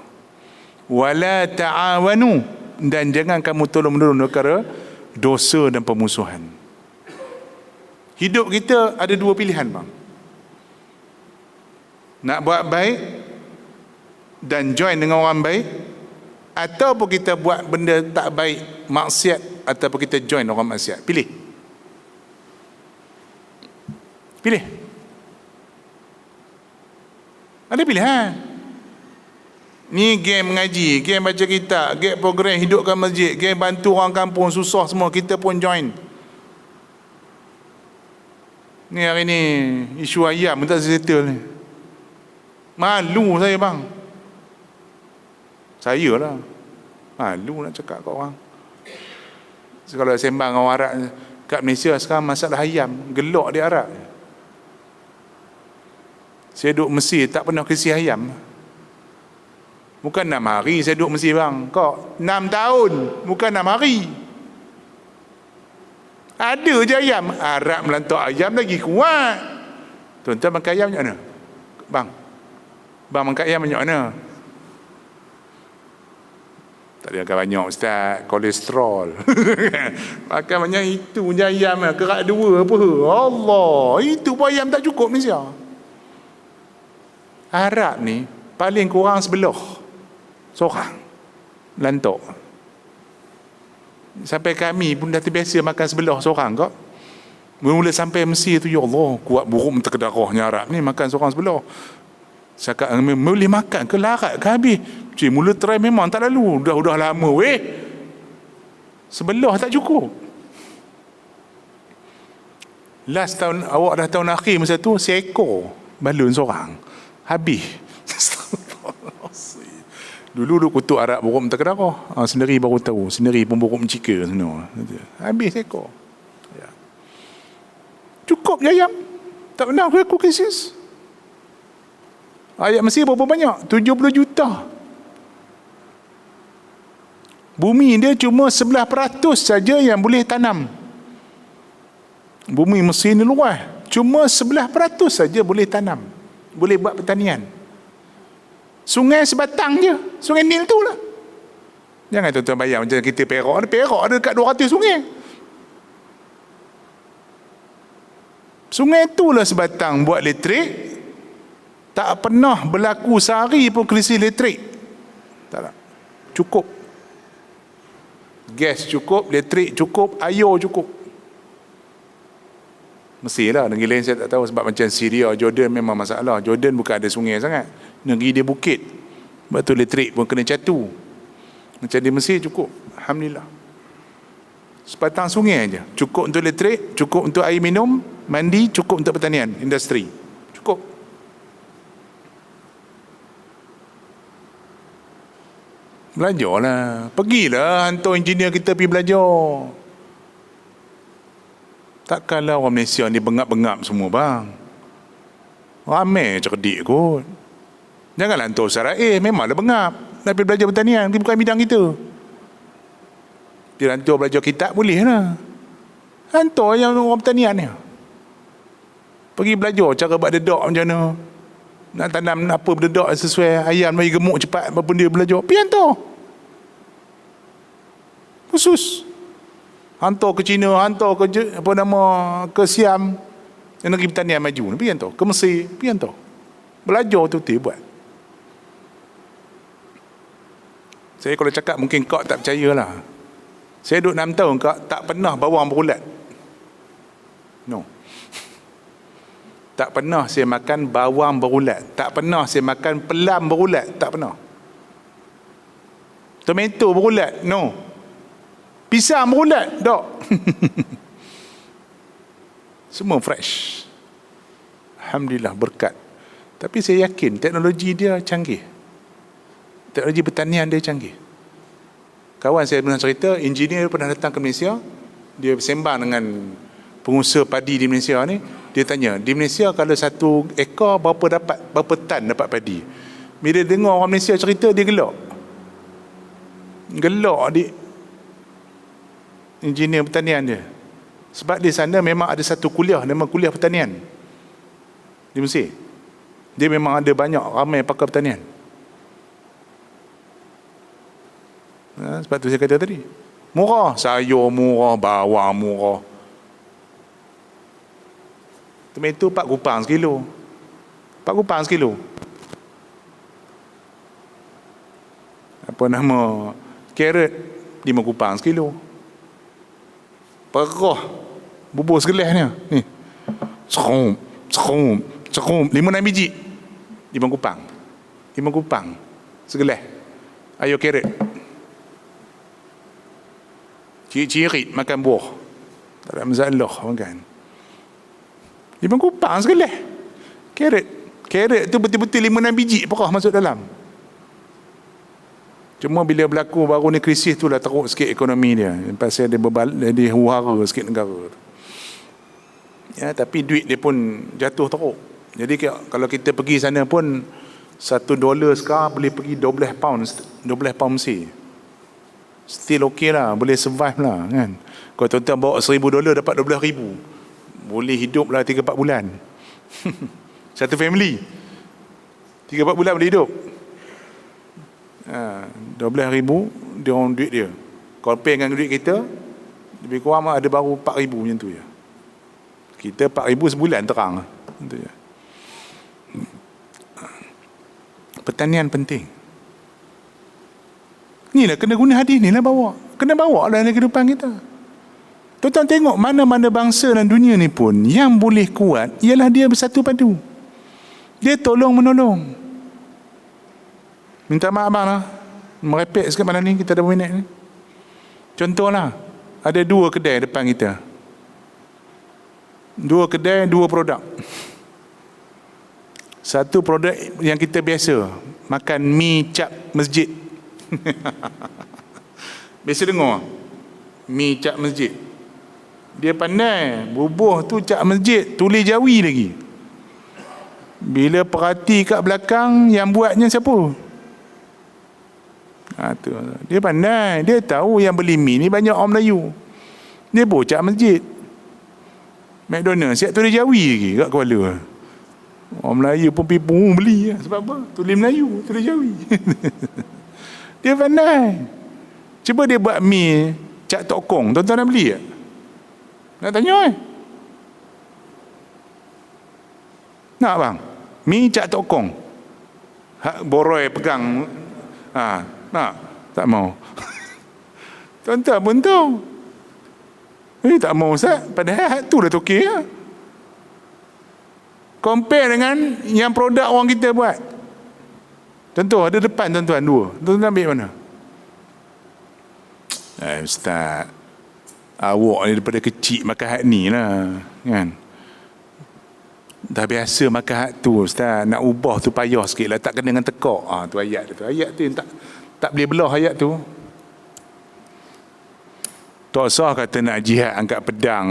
Wala ta'awanu, dan jangan kamu tolong menolong perkara dosa dan permusuhan. Hidup kita ada dua pilihan bang. Nak buat baik dan join dengan orang baik, ataupun kita buat benda tak baik, maksiat, ataupun kita join orang maksiat. Pilih. Ada pilihan. Ni game mengaji, game baca kitab, game program hidupkan masjid, game bantu orang kampung susah semua, kita pun join. Ni hari ni isu ayam tak settle ni. Malu saya bang. Saya lah malu nak cakap kat orang. Kalau sembang orang Arab kat Malaysia sekarang, masalah ayam gelak di Arab. Saya duduk Mesir tak pernah kasih ayam. Bukan 6 hari saya duduk Mesir bang, kok 6 tahun, bukan 6 hari. Ada je ayam. Arab melantak ayam lagi kuat. Tuan-tuan makan ayam macam mana? Bang makan ayam macam mana? Tak ada makan banyak ustaz, kolesterol. Makan banyak itu je ayam, kerak 2 apa. Allah, itu pun ayam tak cukup Malaysia. Arab ni paling kurang sebelah seorang lantok. Sampai kami pun dah terbiasa makan sebelah seorang kok. Mula sampai Mesir tu, ya Allah, kuat buruk terkedarahnya Arab ni makan seorang sebelah. Cakap boleh makan ke larat ke habis. Cik, mula try memang tak lalu. Dah lama sebelah tak cukup. Last tahun, awak dah tahun akhir masa tu, seekor balun seorang habis. Dulu duk kutuk Arab buruk terkedarah. Sendiri baru tahu, sendiri pun buruk mencika semua. Habis seekor. Ya. Cukup je ayam. Tak pernah aku krisis. Ayat Mesir berapa banyak? 70 juta. Bumi dia cuma 11% saja yang boleh tanam. Bumi Mesir ni luas. Cuma 11% saja boleh tanam, boleh buat pertanian. Sungai sebatang je, Sungai Nil tu lah. Jangan tuan-tuan bayang macam kita Perak ada dekat 200 sungai. Sungai tu lah sebatang buat elektrik. Tak pernah berlaku sehari pun krisis elektrik. Tak. Cukup. Gas cukup, elektrik cukup, air cukup. Mesir lah, negeri lain saya tak tahu. Sebab macam Syria, Jordan memang masalah. Jordan bukan ada sungai sangat, negeri dia bukit, sebab tu elektrik pun kena catu. Macam di Mesir cukup, alhamdulillah. Sebatang sungai aja cukup untuk elektrik, cukup untuk air minum, mandi, cukup untuk pertanian, industri, cukup. Belajarlah, pergilah hantar engineer kita pergi belajar. Takkanlah orang Malaysia ni bengap-bengap semua bang. Ramai cerdik kot. Janganlah hantar Ustaz Raif, memanglah bengap. Nak pergi belajar pertanian, dia bukan bidang kita. Dia hantar belajar kitab boleh lah. Hantar yang orang pertanian ni. Pergi belajar cara buat dedak macam mana. Nak tanam apa berdedak sesuai ayam bagi gemuk cepat, apa pun dia belajar. Pergi hantar. Khusus. Hantar ke China, hantar ke ke Siam, negeri pertanian maju. Pergi hantar. Ke Mesir, pergi hantar. Belajar tu buat. Saya kalau cakap mungkin kau tak percayalah. Saya duduk 6 tahun kau tak pernah bawang berulat. No. Tak pernah saya makan bawang berulat. Tak pernah saya makan pelam berulat. Tak pernah. Tomato berulat. No. Pisang berulat. Tak. Semua fresh. Alhamdulillah, berkat. Tapi saya yakin teknologi dia canggih. Teknologi pertanian dia canggih. Kawan saya pernah cerita, engineer pernah datang ke Malaysia. Dia sembang dengan pengusaha padi di Malaysia ni. Dia tanya, di Malaysia kalau 1 ekar berapa tan dapat padi? Bila dengar orang Malaysia cerita, dia gelak. Gelak engineer pertanian dia. Sebab di sana memang ada satu kuliah, nama kuliah pertanian di Mesir. Dia memang ada banyak ramai pakar pertanian. Sebab tu saya kata tadi, murah, sayur murah, bawang murah. Tomato 4 kupang sekilo. 4 kupang sekilo. Apa nama, carrot 5 kupang sekilo. Perah bubur segelas ni. Serum 5-6 biji 5 kupang. 5 kupang segelas. Ayo carrot. Ciri-ciri makan buah. Tak ada masalah makan. 5 kupang segelas. Carrot tu betul-betul 5-6 biji perah masuk dalam. Cuma bila berlaku baru ni krisis tu lah teruk sikit ekonomi dia. Pasal dia huru-hara sikit negara. Ya, tapi duit dia pun jatuh teruk. Jadi kalau kita pergi sana pun $1 sekarang boleh pergi 12 pound Mesir. Still okay lah, boleh survive lah kan. Kalau tuan-tuan bawa $1,000 dapat $12,000, boleh hidup lah 3-4 bulan. Satu family 3-4 bulan boleh hidup. 12,000 dia orang duit dia. Compare dengan duit kita, lebih kurang ada baru 4,000 macam tu je. Kita 4,000 sebulan terang. Itu je. Pertanian penting. Ni lah kena guna hadis ni lah bawa. Kena bawa lah dalam kehidupan kita. Tuan-tuan tengok mana-mana bangsa dalam dunia ni pun yang boleh kuat ialah dia bersatu padu. Dia tolong menolong. Minta maaf abang lah, merepek sikit malam ni, kita ada berminat ni. Contohlah, ada 2 kedai depan kita. 2 kedai, 2 produk. Satu produk yang kita biasa makan, mi cap masjid. Biasa dengar mi cap masjid. Dia pandai bubuh tu cap masjid, tulis Jawi lagi. Bila perhati kat belakang, yang buatnya siapa? Tu. Dia pandai, dia tahu yang beli mi ni banyak orang Melayu. Dia bocak masjid. McDonald siap tulis Jawi lagi kat kepala. Orang Melayu pun pipu beli. Sebab apa? Tulis Melayu, tulis Jawi. Dia pandai. Cuba dia buat mi cak tokong, tuan-tuan nak beli tak? Nak tanya nak bang? Mi cak tokong. Boroi pegang. Nak? Tak mau. Tuan-tuan pun tahu. Tak mau Ustaz. Padahal tu dah okey lah. Compare dengan yang produk orang kita buat. Contoh ada depan tuan-tuan 2. Tuan-tuan ambil mana? Ustaz, awak ni daripada kecil makan hak ni lah kan. Dah biasa makan hak tu Ustaz. Nak ubah tu payah sikit lah. Tak kena dengan tekak. Tu ayat tu. Ayat tu yang tak boleh belah ayat tu. Tak sah kata nak jihad angkat pedang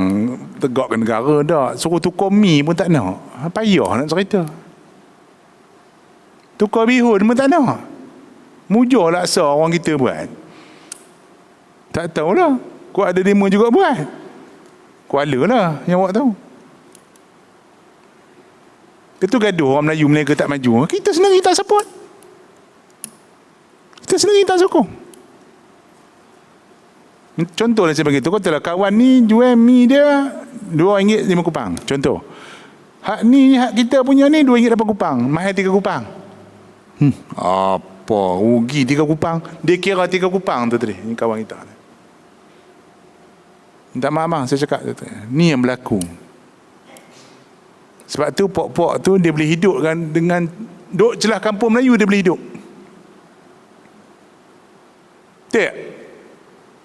tegakkan negara tak. Suruh tukar mi pun tak nak. Payah nak cerita. Tukar bihun pun tak nak. Mujur laksa orang kita buat. Tak tahulah. Kuala 5 juga buat. Kuala lah yang awak tahu. Itu gaduh orang Melayu mereka tak maju. Kita sendiri tak support. Kita sendiri tak sokong. Contoh lah saya bagi tu, katalah kawan ni jual mi dia RM2.5. Contoh. Hak ni, hak kita punya ni RM2.8. Mahal 3 kupang. Apa? Rugi 3 kupang. Dia kira 3 kupang tu tadi. Ni kawan kita ni. Minta maaf bang, saya cakap tu. Ni yang berlaku. Sebab tu pok-pok tu dia boleh hidup dengan duk celah kampung Melayu, dia boleh hidup. Tak?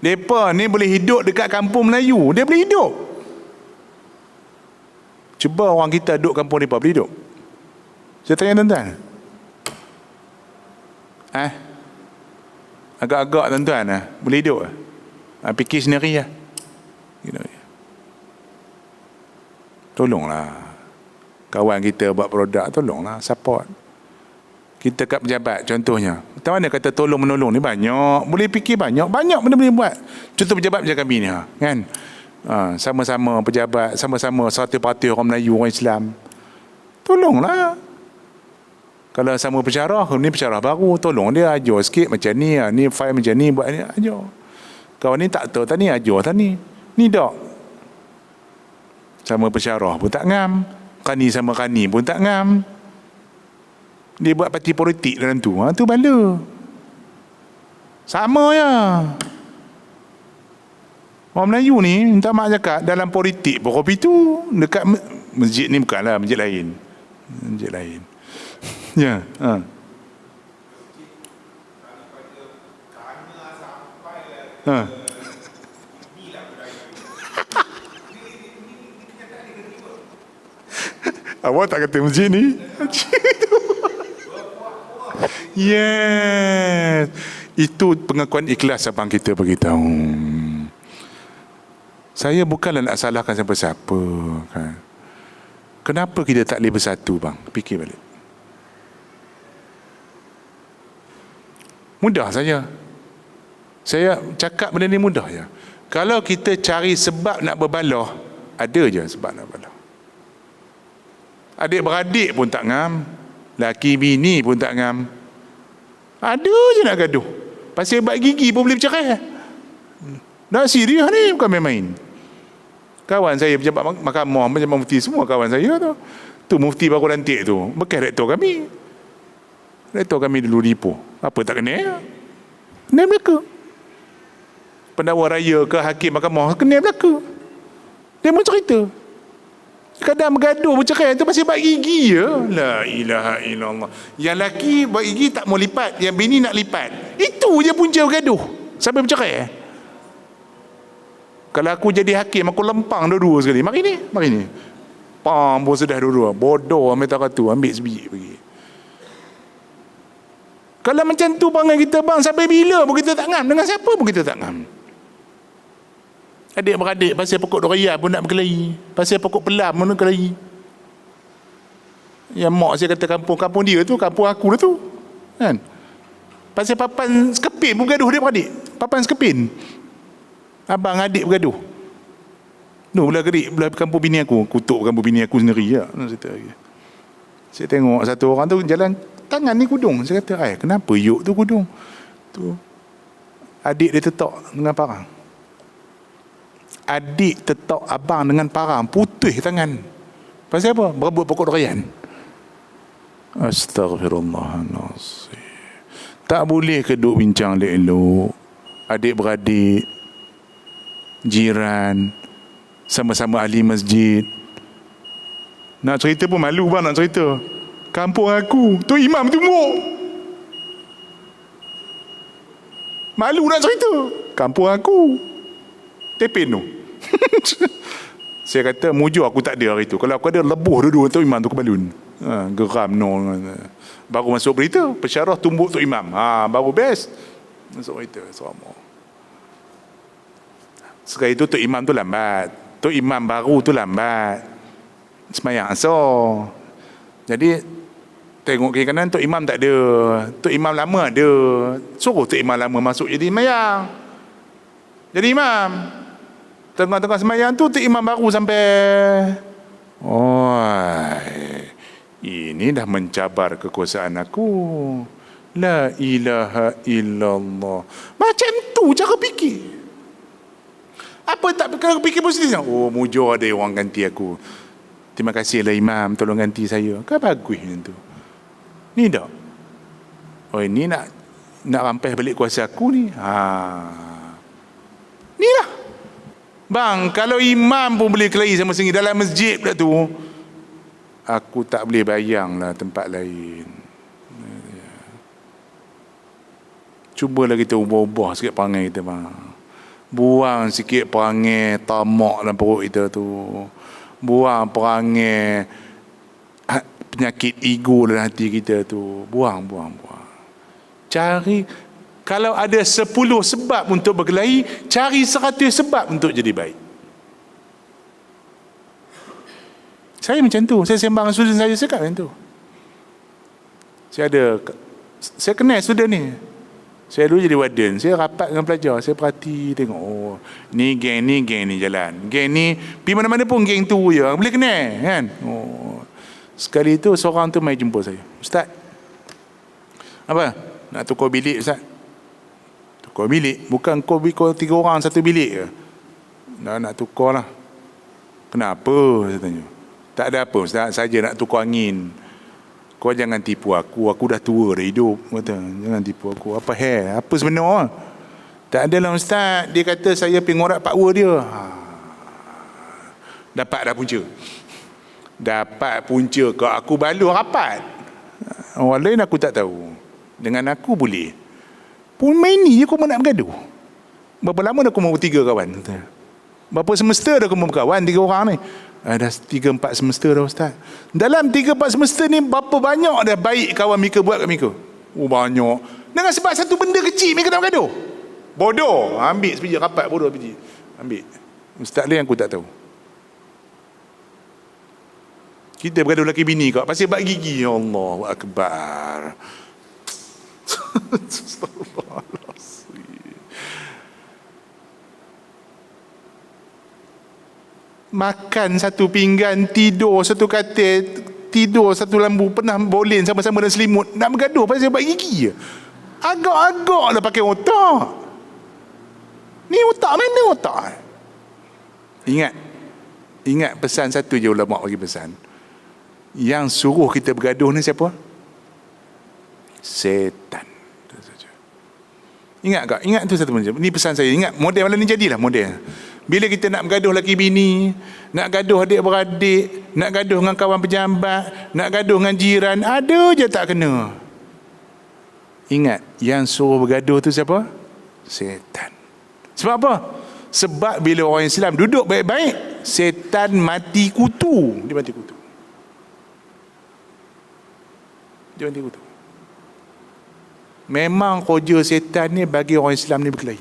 Mereka ni boleh hidup dekat kampung Melayu, dia boleh hidup. Cuba orang kita duduk kampung mereka boleh hidup. Saya tanya tuan-tuan. Agak-agak tuan-tuan boleh hidup fikir sendiri lah. Tolonglah kawan kita buat produk, tolonglah support. Kita kat pejabat contohnya, macam mana kata tolong menolong ni, banyak boleh fikir, banyak benda boleh buat. Contoh pejabat macam kami ni kan, sama-sama pejabat, sama-sama satu parti orang Melayu, orang Islam, tolonglah. Kalau sama pensyarah, ni pensyarah baru, tolong dia ajar sikit macam ni, ni file macam ni, buat ni, ajar. Kawan ni tak tahu tani, ajar tani. Ni tak. Sama pensyarah pun tak ngam, kani sama kani pun tak ngam. Dia buat parti politik dalam tu, tu bala. Sama ya. Orang Melayu ni, minta maaf cakap, dalam politik pun kopi tu, dekat masjid ni bukanlah, masjid lain. Masjid lain. Ya. Awak tak kata masjid ni? Yes. Itu pengakuan ikhlas abang kita beritahu. Saya bukanlah nak salahkan siapa-siapa kan. Kenapa kita tak boleh bersatu bang? Fikir balik. Mudah saja. Saya cakap benda ni mudah je. Kalau kita cari sebab nak berbalah, ada je sebab nak berbalah. Adik-beradik pun tak ngam, laki bini pun tak ngam. Ada je nak gaduh. Pasal hebat gigi pun boleh bercerai. Dah serius ni, bukan main-main. Kawan saya pejabat mahkamah, macam mufti, semua kawan saya tu. Tu mufti baru lantik tu, bekas rektor kami. Rektor kami dulu Ipoh. Apa tak kena? Kena belaka. Pendakwa raya ke hakim mahkamah, kena belaka. Dia pun cerita. Kadang bergaduh bercerai tu pasal bak gigi je. La ilaha illallah. Yang laki bak gigi tak mau lipat, yang bini nak lipat. Itu je punca bergaduh sampai bercerai. Kalau aku jadi hakim, aku lempang dua-dua sekali. Mari ni. Pam pun sudah dua-dua. Bodoh ambil takatu, ambil sebiji pergi. Kalau macam tu bang kita bang, sampai bila pun kita tak ngam, dengan siapa pun kita tak ngam. Adik-beradik pasal pokok durian pun nak berkelahi, pasal pokok pelam pun nak berkelahi. Yang mak saya kata kampung dia tu, kampung aku lah tu kan. Pasal papan sekepin pun bergaduh adik-beradik. Papan sekepin, abang adik bergaduh. Belah gerik, belah kampung bini aku, kutuk kampung bini aku sendiri lah. Saya tengok satu orang tu jalan, tangan ni kudung. Saya kata, kenapa yuk tu kudung tu? Adik dia tetok dengan parang. Adik tetok abang dengan parang, putih tangan. Pasal apa? Berebut pokok durian. Astaghfirullahaladzim. Tak boleh ke duk bincang elok-elok, adik-beradik, jiran, sama-sama ahli masjid. Nak cerita pun malu bang nak cerita. Kampung aku, tu imam tumbuk. Malu nak cerita. Kampung aku, Tepin tu. Saya kata mujur aku tak ada hari tu. Kalau aku ada, lebuh dua-dua tu imam tu ke balun. Geram no. Baru masuk berita, pensyarah tumbuk tu imam. Baru best. Masuk berita sama. Sekali tu imam tu lambat. Tu imam baru tu lambat semayang asar. Jadi tengok kiri kanan, tu imam tak ada. Tu imam lama ada. Suruh tu imam lama masuk jadi semayang, jadi imam. Tengah-tengah semayang tu imam baru sampai. Ini dah mencabar kekuasaan aku. La ilaha illallah. Macam tu cara fikir. Apa tak kalau fikir positif? Oh, mujur ada orang ganti aku. Terima kasihlah imam tolong ganti saya. Kan bagus yang tu. Ni tak. Oh, ini nak rampas balik kuasa aku ni. Ni lah. Bang, kalau imam pun boleh kelahi sama sendiri dalam masjid pula tu, aku tak boleh bayanglah tempat lain. Cubalah kita ubah-ubah sikit perangai kita, bang. Buang sikit perangai tamak dalam perut kita tu. Buang perangai penyakit ego dalam hati kita tu. Buang. Cari, kalau ada 10 sebab untuk berkelahi, cari 100 sebab untuk jadi baik. Saya macam tu. Saya sembang dengan student saya cakap macam tu. Saya kenal student ni. Saya dulu jadi warden. Saya rapat dengan pelajar. Saya perhati tengok. Oh, ni geng ni jalan. Geng ni pergi mana-mana pun geng tu je. Boleh kenal kan. Oh. Sekali tu seorang tu mai jumpa saya. Ustaz, apa? Nak tukar bilik Ustaz? Tukar bilik? Bukan kau 3 orang satu bilik ke? Nak tukar lah. Kenapa? Saya tanya. Tak ada apa Ustaz, saja nak tukar angin. Kau jangan tipu aku dah tua dah hidup. Kata, jangan tipu aku. Apa sebenar? Tak adalah Ustaz. Dia kata saya pergi ngorak pakwa dia. Dapat dah punca. Dapat punca kau. Aku balur rapat. Orang lain aku tak tahu. Dengan aku boleh. Pun main ni je kau nak bergaduh. Berapa lama dah aku mau 3 kawan? Berapa semester dah aku mau berkawan 3 orang ni? Dah 3-4 semester dah Ustaz. Dalam 3-4 semester ni berapa banyak dah baik kawan Mika buat kat Mika? Oh, banyak. Dengan sebab satu benda kecil Mika nak bergaduh. Bodoh. Ambil sebiji rapat bodoh sebiji. Ambil. Ustaz lain aku tak tahu. Kita bergaduh lelaki bini kau pasal bak gigi. Ya Allahu akbar. Makan satu pinggan, tidur satu katil, tidur satu lambu, pernah boleh sama-sama dalam selimut. Nak bergaduh pasal bak gigi je. Agak-agak dah pakai otak. Ni otak mana otak? Ingat pesan satu je ulama bagi pesan. Yang suruh kita bergaduh ni siapa? Setan. Ingat tak? Ingat tu satu benda. Ni pesan saya. Ingat model malam ni jadilah model. Bila kita nak bergaduh laki bini, nak gaduh adik-beradik, nak gaduh dengan kawan pejabat, nak gaduh dengan jiran, ada je tak kena. Ingat, yang suruh bergaduh tu siapa? Setan. Sebab apa? Sebab bila orang Islam duduk baik-baik, setan mati kutu. Dia mati kutu. Memang kerja setan ni bagi orang Islam ni berkelahi.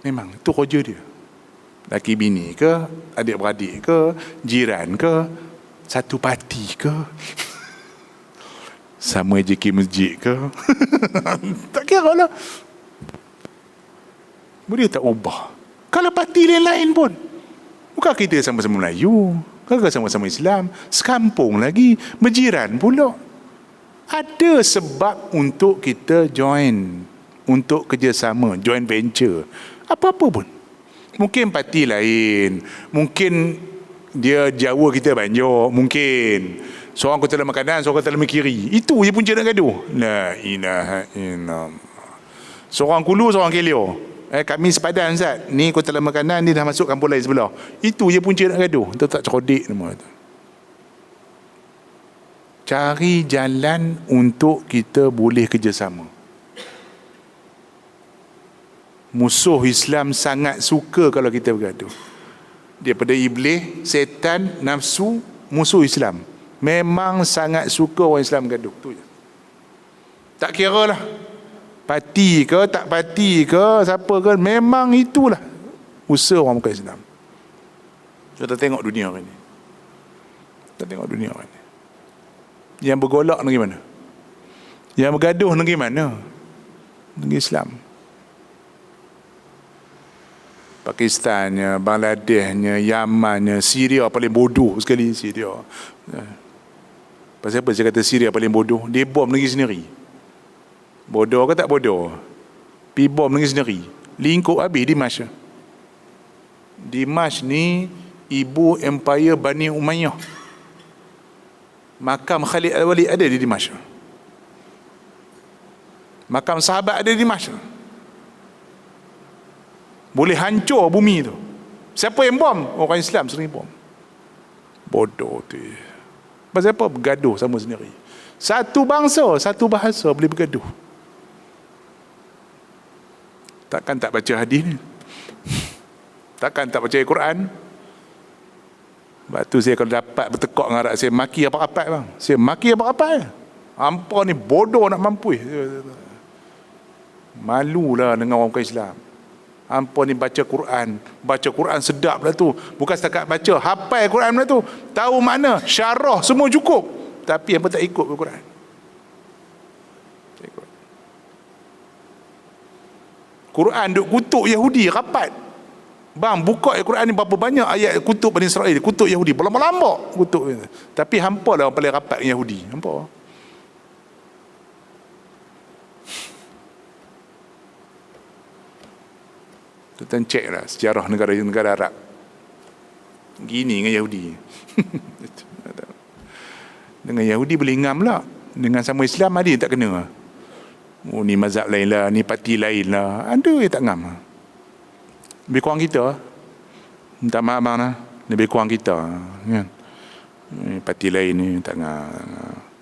Memang itu kerja dia. Laki bini ke, adik-beradik ke, jiran ke, satu parti ke, sama JK masjid ke. Tak kira lah. Boleh tak ubah? Kalau parti lain-lain pun, bukan kita sama-sama Melayu, bukan sama-sama Islam, sekampung lagi, berjiran pula. Ada sebab untuk kita join, untuk kerjasama, joint venture, apa-apa pun. Mungkin parti lain, mungkin dia Jawa kita banyak, mungkin seorang kota dalam kanan, seorang kota dalam kiri. Itu je punca nak gaduh. La ilaha illallah. Seorang Kulu, seorang Kelio. Kami sepadan Ustaz. Ni kota dalam kanan, ni dah masuk kampung lain sebelah. Itu je punca nak gaduh. Itu tak cerodik nama tu. Cari jalan untuk kita boleh kerjasama. Musuh Islam sangat suka kalau kita bergaduh. Daripada iblis, setan, nafsu, musuh Islam memang sangat suka orang Islam bergaduh. Tu je. Tak kira lah parti ke tak parti ke, siapa ke, memang itulah usaha orang bukan Islam. Kita tengok dunia hari ni. Kita tengok dunia hari ni. Yang bergolak negeri mana? Yang bergaduh negeri mana? Negeri Islam. Pakistannya, Bangladeshnya, Yamannya, Syria paling bodoh sekali. Syria. Pasal apa saya kata Syria paling bodoh? Dia bom negeri sendiri. Bodoh ke tak bodoh? Pi bom negeri sendiri. Lingkup habis Dimash. Dimash ni ibu empire Bani Umayyah. Makam Khalid Al-Walid ada di Dimash. Makam sahabat ada di Dimash. Boleh hancur bumi tu. Siapa yang bom? Orang Islam sering bom. Bodoh tu. Pasal apa bergaduh sama sendiri? Satu bangsa, satu bahasa boleh bergaduh. Takkan tak baca hadis ni? Takkan tak baca Al-Quran? Sebab tu saya kalau dapat bertekuk dengan arak, saya maki apa-apa bang. Saya maki apa-apa. Hampa ni bodoh nak mampu. Malulah dengan orang bukan Islam. Hampa ni baca Quran sedap lah tu. Bukan setakat baca, hafal Quran lah tu. Tahu makna, syarah semua cukup. Tapi hampa tak ikut Quran. Quran duk kutuk Yahudi rapat. Bang, buka Al-Quran ni berapa banyak ayat kutuk Bani Israel, kutuk Yahudi, berlambak-lambak kutuk. Tapi hampa lah orang paling rapat dengan Yahudi. Hampa. Tuan cek lah sejarah negara-negara Arab. Gini dengan Yahudi. Dengan Yahudi boleh ngam lah. Dengan sama Islam ada yang tak kena. Oh, ni mazhab lain lah, ni parti lain lah. Ada yang tak ngam. Lebih kurang kita. Minta maaf bang lah. Lebih kurang kita. Kan? Parti lain ni tak ngam.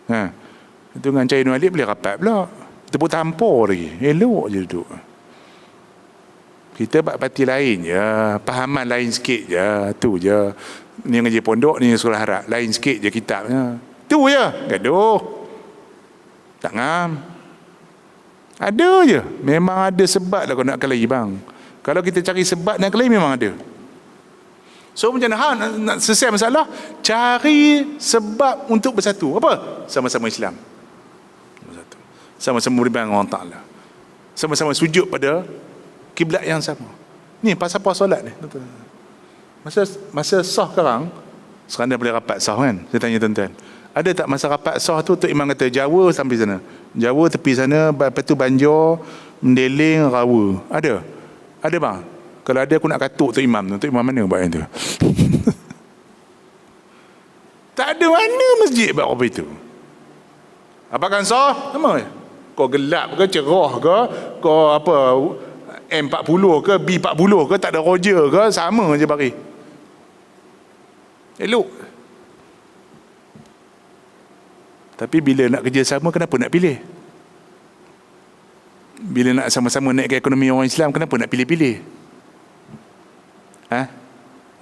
Ha. Itu dengan Cahaya Nur Alif boleh rapat pula. Tepuk tampur lagi. Elok je duduk. Kita buat parti lain je. Pahaman lain sikit je. Tu je. Ni ngaji pondok, ni sekolah harap. Lain sikit je kitabnya. Tu je. Gaduh. Tak ngam. Ada je. Memang ada sebab lah kau nak kelahi bang. Kalau kita cari sebab nak kelahi memang ada. So macam mana nak selesai masalah? Cari sebab untuk bersatu. Apa? Sama-sama Islam. Bersatu. Sama-sama beribadah dengan Allah Ta'ala. Sama-sama sujud pada kiblat yang sama. Ni pasal solat ni. Masa sah sekarang dah boleh rapat sah kan? Saya tanya tuan-tuan. Ada tak masa rapat sah tu Tok Imam kata Jawa sampai sana. Jawa tepi sana, lepas tu Banjar, Mendeling, Rawa. Ada? Ada bang? Kalau ada aku nak katuk Tok Imam tu. Tok Imam mana buat yang tu? Tak ada mana masjid buat apa itu. Apakah sah? Sama. Kau gelap ke, cerah ke, kau apa M40 ke, B40 ke, tak ada roja ke, sama je bari. Elok. Tapi bila nak kerja sama, kenapa nak pilih? Bila nak sama-sama naikkan ekonomi orang Islam, kenapa nak pilih-pilih?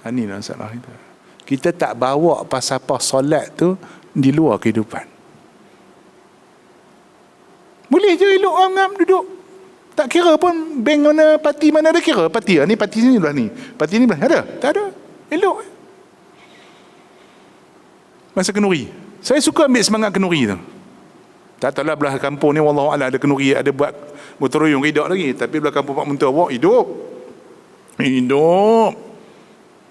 Inilah masalah kita. Kita tak bawa pasal-pasal solat tu di luar kehidupan. Boleh je elok orang ngam duduk. Tak kira pun bank mana, parti mana ada kira. Parti ni, parti ni belah ni. Parti ni belah. Ada? Tak ada. Elok. Masa kenuri. Saya suka ambil semangat kenuri tu. Tak tahulah belah kampung ni wallahualam ada kenuri, ada buat gotong royong hidup lagi. Tapi belah kampung Pak Muntar awak hidup. Hidup.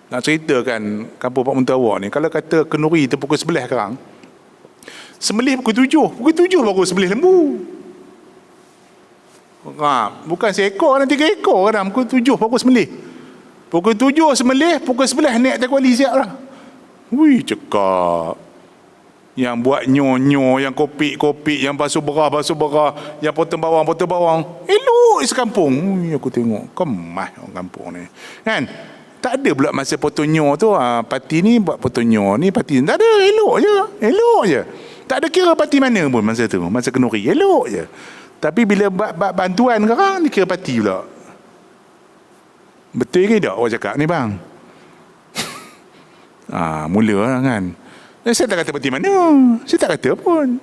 Nak ceritakan kampung Pak Muntar awak ni, kalau kata kenuri tu pukul 11 sekarang, sembelih pukul 7. Pukul 7 baru sembelih lembu. Bukan seekor, nanti 3 ekor kadang. Pukul 7 baru sembelih. Pukul 7 sembelih, pukul 11 naik atas kuali siap lah. Wih, cekap. Yang buat nyo-nyo, yang kopik-kopik, yang basuh berah, yang potong bawang. Elok sekampung. Ui, aku tengok, kemas orang kampung ni. Kan? Tak ada pula masa potong nyo tu, parti ni buat potong nyo, ni parti ni. Tak ada, elok je. Tak ada kira parti mana pun masa tu, masa kenuri. Elok je. Tapi bila buat bantuan sekarang, ni kira parti pula. Betul ke tak awak cakap ni bang? Mula lah kan. Saya tak kata parti mana. Saya tak kata pun.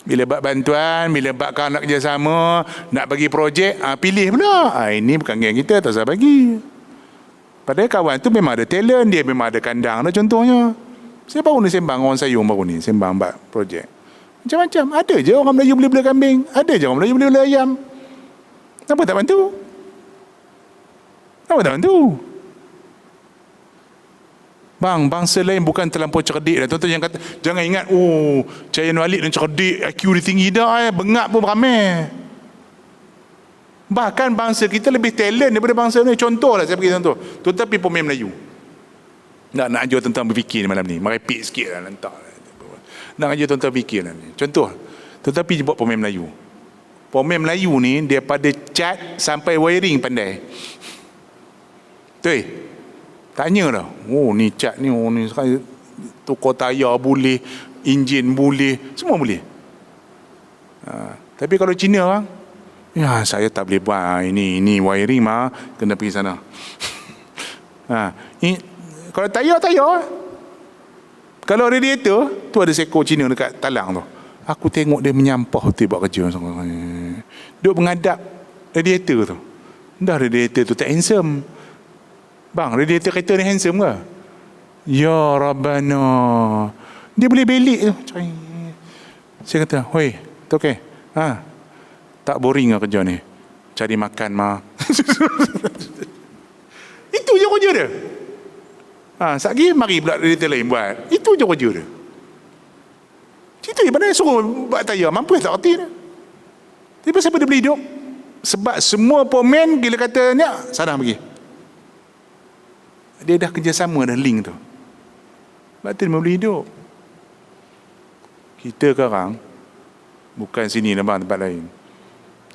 Bila buat bantuan, bila buat kawan nak kerjasama, nak bagi projek, pilih pula. Ini bukan geng kita, tak usah bagi. Padahal kawan tu memang ada talent, dia memang ada kandang lah contohnya. Saya baru ni sembang orang sayung baru ni, sembang buat projek. Macam-macam. Ada je orang Melayu boleh bela kambing. Ada je orang Melayu boleh bela ayam. Kenapa tak bantu? Kenapa tak bantu? Bang, bangsa lain bukan terlampau cerdik dah. Tuan-tuan yang kata, jangan ingat, Cahaya Nur Walid dan cerdik, IQ dia tinggi dah, bengap pun ramai. Bahkan bangsa kita lebih talent daripada bangsa ni. Contohlah saya bagi contoh. Tuan-tuan pergi Pemain Melayu. Nak ajar tuan-tuan berfikir malam ni. Merepek sikit lah, lantak. Nak ajar tuan-tuan fikir lah ni. Contoh, tuan-tuan pergi buat Pemain Melayu. Pemain Melayu ni, dia pada cat sampai wiring pandai. Betul? Tanya dah, ni cat ni, ni sekarang tukar tayar boleh, enjin boleh, semua boleh. Tapi kalau Cina bang, saya tak boleh buat ini wiring mah, kena pergi sana. Kalau tayar. Kalau radiator, tu ada seekor Cina dekat talang tu. Aku tengok dia menyampah tu buat kerja. Duk mengadap radiator tu. Dah radiator tu tak handsome. Bang, radiator kereta ni handsome ke? Ya Rabbana. Dia boleh belik tu. Saya kata, hoi, tu okey. Tak boring lah kerja ni. Cari makan mah. Itu je kerja dia. Satgi mari pula radiator lain buat. Itu je kerja dia. Itu je mana suruh buat tayar. Mampu tak erti dia. Tapi siapa dia boleh hidup? Sebab semua pemain gila kata ni, sana pergi. Dia dah kerjasama dah link tu. Sebab tu dia boleh hidup. Kita sekarang bukan sini lah bang, tempat lain.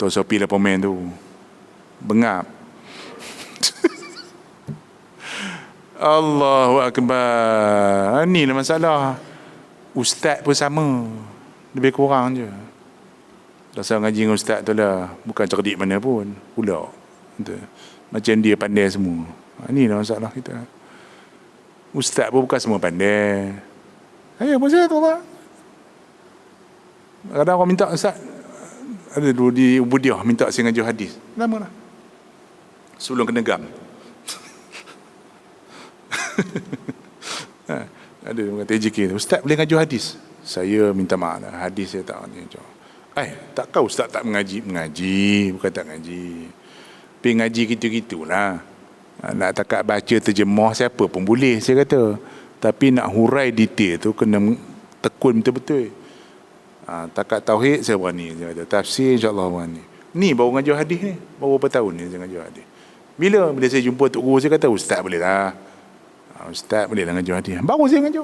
Tok Sopi lah pemain tu. Bengap. Allahu Akbar. Ni lah masalah. Ustaz pun sama. Lebih kurang je. Rasa ngaji dengan ustaz tu lah. Bukan cerdik mana pun. Pula. Macam dia pandai semua. Inilah masalah kita. Ustaz pun bukan semua pandai. Saya pun saya tahu tak. Kadang orang minta ustaz, ada dulu di Ubudiah minta saya ngaji hadis. Lama lah. Sebelum kena gam. Ada orang kata AJK tu, ustaz boleh ngaji hadis? Saya minta maaf lah, hadis saya tak ngaji. Tak kau ustaz tak mengaji? Mengaji, bukan tak ngaji. Tapi ngaji gitu-gitulah. Nak takat baca terjemah siapa pun boleh saya kata. Tapi nak hurai detail tu kena tekun betul-betul. Takat tauhid saya berani saya kata. Tafsir insya-Allah berani. Ni baru ngaji hadis ni. Baru berapa tahun ni saya ngaji hadis. Bila saya jumpa tok guru saya kata ustaz boleh lah. Ustaz boleh lah ngaji hadis. Baru saya ngaji.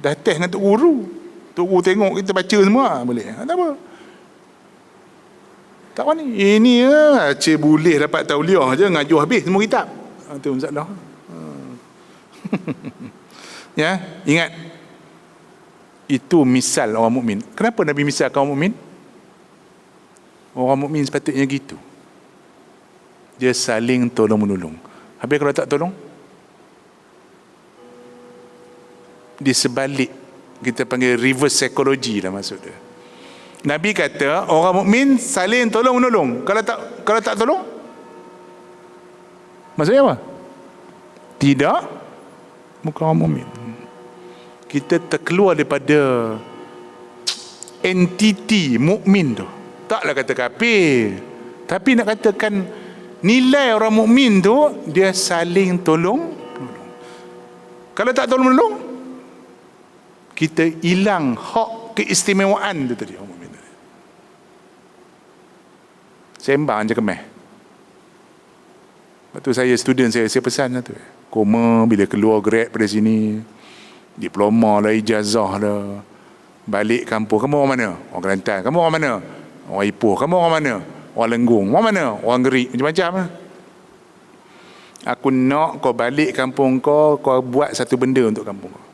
Dah test dengan tok guru. Tok guru tengok kita baca semua boleh. Tak apa. Tak apa ni. Ini cik boleh dapat tauliah je ngajuh habis semua kitab. Itu masalah. Ya, ingat. Itu misal orang mukmin. Kenapa Nabi misalkan orang mukmin? Orang mukmin sepatutnya gitu. Dia saling tolong-menolong. Habis kalau tak tolong? Di sebalik kita panggil reverse psychology lah maksud dia. Nabi kata orang mukmin saling tolong-menolong. Kalau tak tolong? Maksudnya apa? Tidak bukan orang mukmin. Kita terkeluar daripada entiti mukmin tu. Taklah kata kafir. Tapi nak katakan nilai orang mukmin tu dia saling tolong. Kalau tak tolong-menolong, kita hilang hak keistimewaan tu tadi. Sembang je kemeh. Lepas tu saya pesan lah tu. Koma bila keluar grad pada sini, diploma lah, ijazah lah, balik kampung, kamu orang mana? Orang Kelantan. Kamu orang mana? Orang Ipoh. Kamu orang mana? Orang Lenggong. Orang mana? Orang Gerik. Macam-macam lah. Aku nak kau balik kampung kau buat satu benda untuk kampung kau.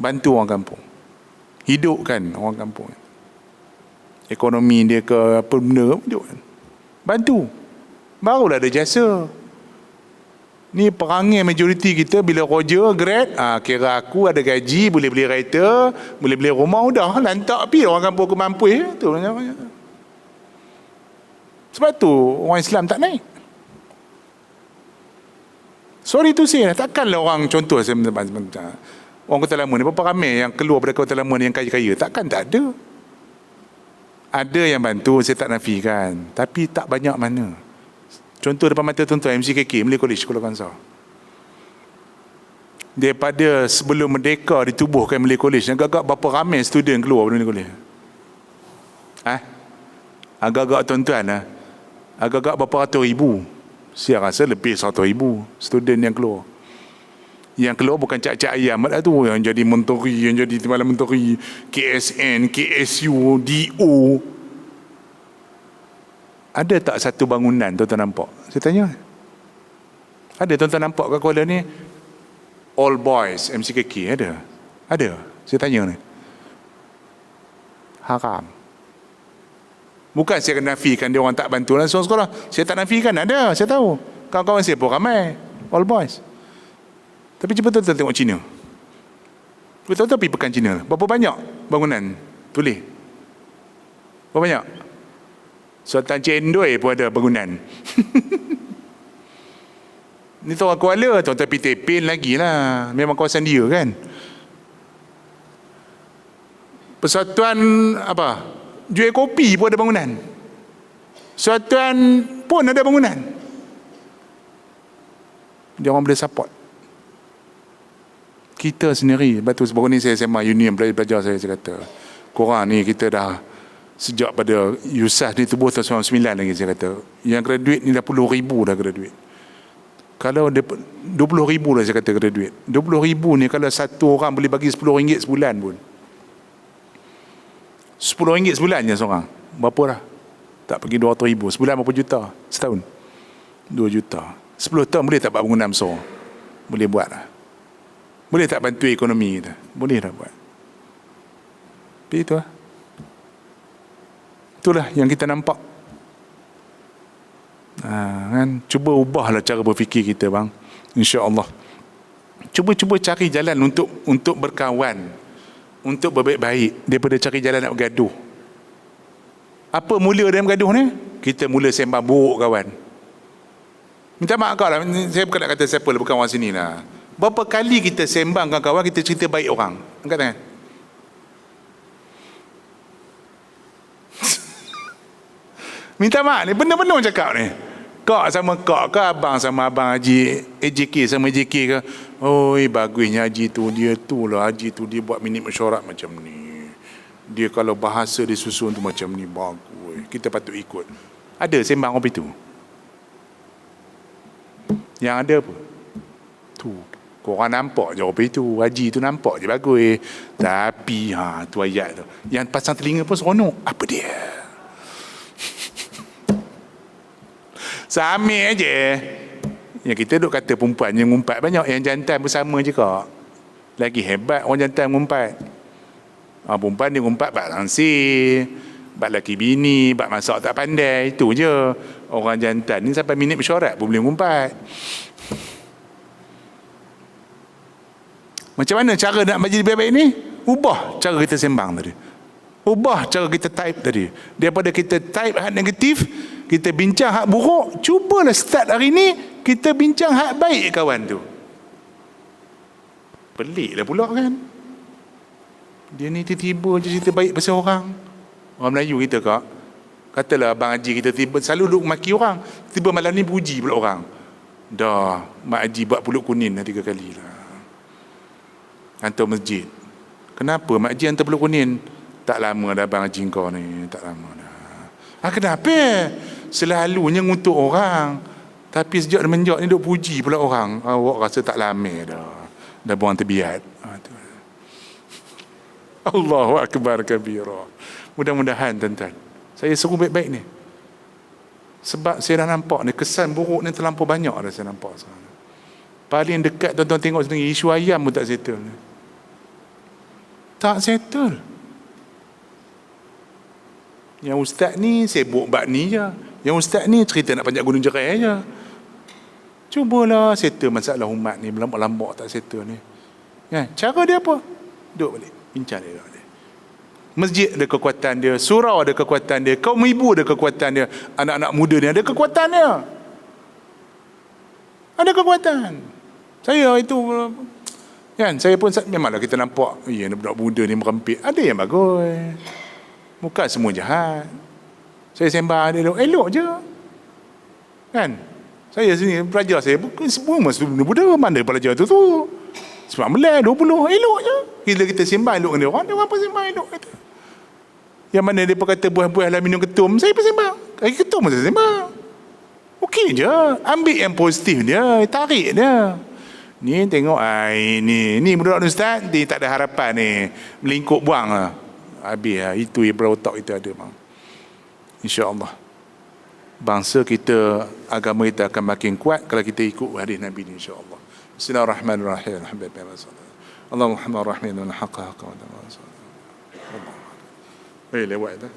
Bantu orang kampung. Hidupkan orang kampung. Ekonomi dia ke apa benda, hidupkan. Bantu. Barulah ada jasa. Ni perangai majoriti kita bila roja grad, kira aku ada gaji, boleh beli kereta, boleh beli rumah, dah lantak pi orang kampung aku mampu tu. Sebab tu orang Islam tak naik. Sorry tu say, takkanlah orang contoh orang Kota Lama ni berapa ramai yang keluar dari Kota Lama ni yang kaya-kaya, takkan tak ada. Ada yang bantu, saya tak nafikan. Tapi tak banyak mana. Contoh depan mata tuan-tuan, MCKK, Malay College Kuala Kangsar. Daripada sebelum merdeka ditubuhkan Malay College, agak-agak berapa ramai student keluar dari Malay College? Agak-agak tuan-tuan lah. Agak-agak berapa ratus ribu. Saya rasa lebih 100,000 student yang keluar. Yang keluar bukan cak-cak ayam lah tu, yang jadi menteri, yang jadi timbalan menteri, KSN, KSU, DO. Ada tak satu bangunan tuan-tuan nampak? Saya tanya. Ada tuan-tuan nampak kat Kuala ni? All boys MCKK ada? Ada. Saya tanya ni. Haram. Bukan saya kena nafikan dia orang tak bantu langsung sekolah. Saya tak nafikan, ada, saya tahu. Kawan-kawan saya pun ramai. All boys. Tapi cuba betul-betul tengok Cina. Betul-betul pergi pekan Cina. Berapa banyak bangunan tulis? Berapa banyak? Sultan Cendoi pun ada bangunan. Ni tu orang Kuala, tuan-tuan pergi Tepin lagi lah. Memang kawasan dia kan. Persatuan apa? Jual kopi pun ada bangunan. Persatuan pun ada bangunan. Dia orang boleh support. Kita sendiri, betul sebab ni saya SMA Union belajar saya kata, korang ni kita dah sejak pada USAS ni tubuh tahun 99 lagi saya kata. Yang graduate ni dah puluh ribu dah graduate. Kalau 20,000 lah saya kata graduate. 20,000 ni kalau satu orang boleh bagi RM10 sebulan pun. RM10 sebulan je seorang. Berapa dah? Tak pergi 200,000. Sebulan berapa juta? Setahun? 2 juta. 10 tahun boleh tak buat bangunan besar? Boleh buat lah. Boleh tak bantu ekonomi kita? Boleh dah buat. Tapi itu lah. Itulah yang kita nampak. Kan? Cuba ubahlah cara berfikir kita bang. InsyaAllah. Cuba cari jalan untuk berkawan, untuk berbaik-baik daripada cari jalan nak bergaduh. Apa mula dalam gaduh ni? Kita mula sembang buruk kawan. Minta maaf kau lah, saya bukan nak kata siapa lah, bukan orang sini lah. Berapa kali kita sembang kawan, kita cerita baik orang. Angkat tangan. Minta maaf ni, benar-benar cakap ni. Kak sama kak ke, abang sama abang Haji, AJK sama AJK ke. Oi, bagusnya Haji tu, dia tu lah. Haji tu dia buat minit mesyuarat macam ni. Dia kalau bahasa dia susun tu macam ni, bagus. Kita patut ikut. Ada sembang apa itu? Yang ada apa? Tu. Korang nampak je apa itu. Haji tu nampak je bagus. Tapi, tu ayat tu. Yang pasang telinga pun seronok. Apa dia? Sama aja. Yang kita duk kata perempuan yang ngumpat banyak, yang jantan pun sama je kak. Lagi hebat orang jantan ngumpat. Perempuan dia ngumpat bak langsir, bak laki bini, bak masak tak pandai, itu je. Orang jantan ni sampai minit mesyuarat pun boleh ngumpat. Macam mana cara nak majlis baik-baik ni? Ubah cara kita sembang tadi. Ubah cara kita type tadi. Daripada kita type hak negatif, kita bincang hak buruk, cubalah start hari ni kita bincang hak baik kawan tu. Pelik lah pula kan. Dia ni tiba-tiba je cerita baik pasal orang. Orang Melayu kita kak, katalah Abang Haji kita tiba selalu duk maki orang, tiba malam ni puji pula orang. Dah Mak Haji buat pulut kuning dah 3 kali lah. Hantar masjid. Kenapa Mak Haji hantar pulut kuning? Tak lama dah Abang Haji kau ni, tak lama dah. Kenapa? Selalunya untuk orang. Tapi sejak menjak ni duk puji pula orang. Awak rasa tak lama dah buang terbiat. Allahu Akbar kabira. Mudah-mudahan tuan-tuan, saya seru baik-baik ni. Sebab saya dah nampak ni, kesan buruk ni terlampau banyak dah saya nampak sekarang. Paling dekat tuan-tuan tengok sendiri, isu ayam pun tak settle ni. Tak settle. Yang ustaz ni sibuk bab ni je. Yang ustaz ni cerita nak panjat gunung jerai je. Cubalah settle masalah umat ni. Lambat-lambat tak settle ni. Ya, cara dia apa? Duduk balik. Bincang dia. Masjid ada kekuatan dia. Surau ada kekuatan dia. Kaum ibu ada kekuatan dia. Anak-anak muda ni ada kekuatan dia. Ada kekuatan. Saya itu kan, saya pun memanglah kita nampak, budak muda ni merempit. Ada yang bagus. Bukan semua jahat. Saya sembah dia elok je. Kan? Saya sini pelajar saya bukan semua masuk Buddha, mana pelajar tu 19, 20 elok je. Bila kita sembah elok dengan dia orang apa sembah elok kata. Yang mana dia kata buah-buah lah minum ketum, saya pun sembah. Kaki ketum pun saya sembah. Okey je, ambil yang positif dia, tarik dia. Ni tengok ni budak ustaz ni tak ada harapan ni, melingkup buang lah. Habis lah, itu ibrah otak kita ada bang. InsyaAllah bangsa kita, agama kita akan makin kuat kalau kita ikut hadis Nabi ni insyaAllah. Bismillahirrahmanirrahim. Alhamdulillah. Allahumma rahmin wa haqqa haqqa wa lewat dah.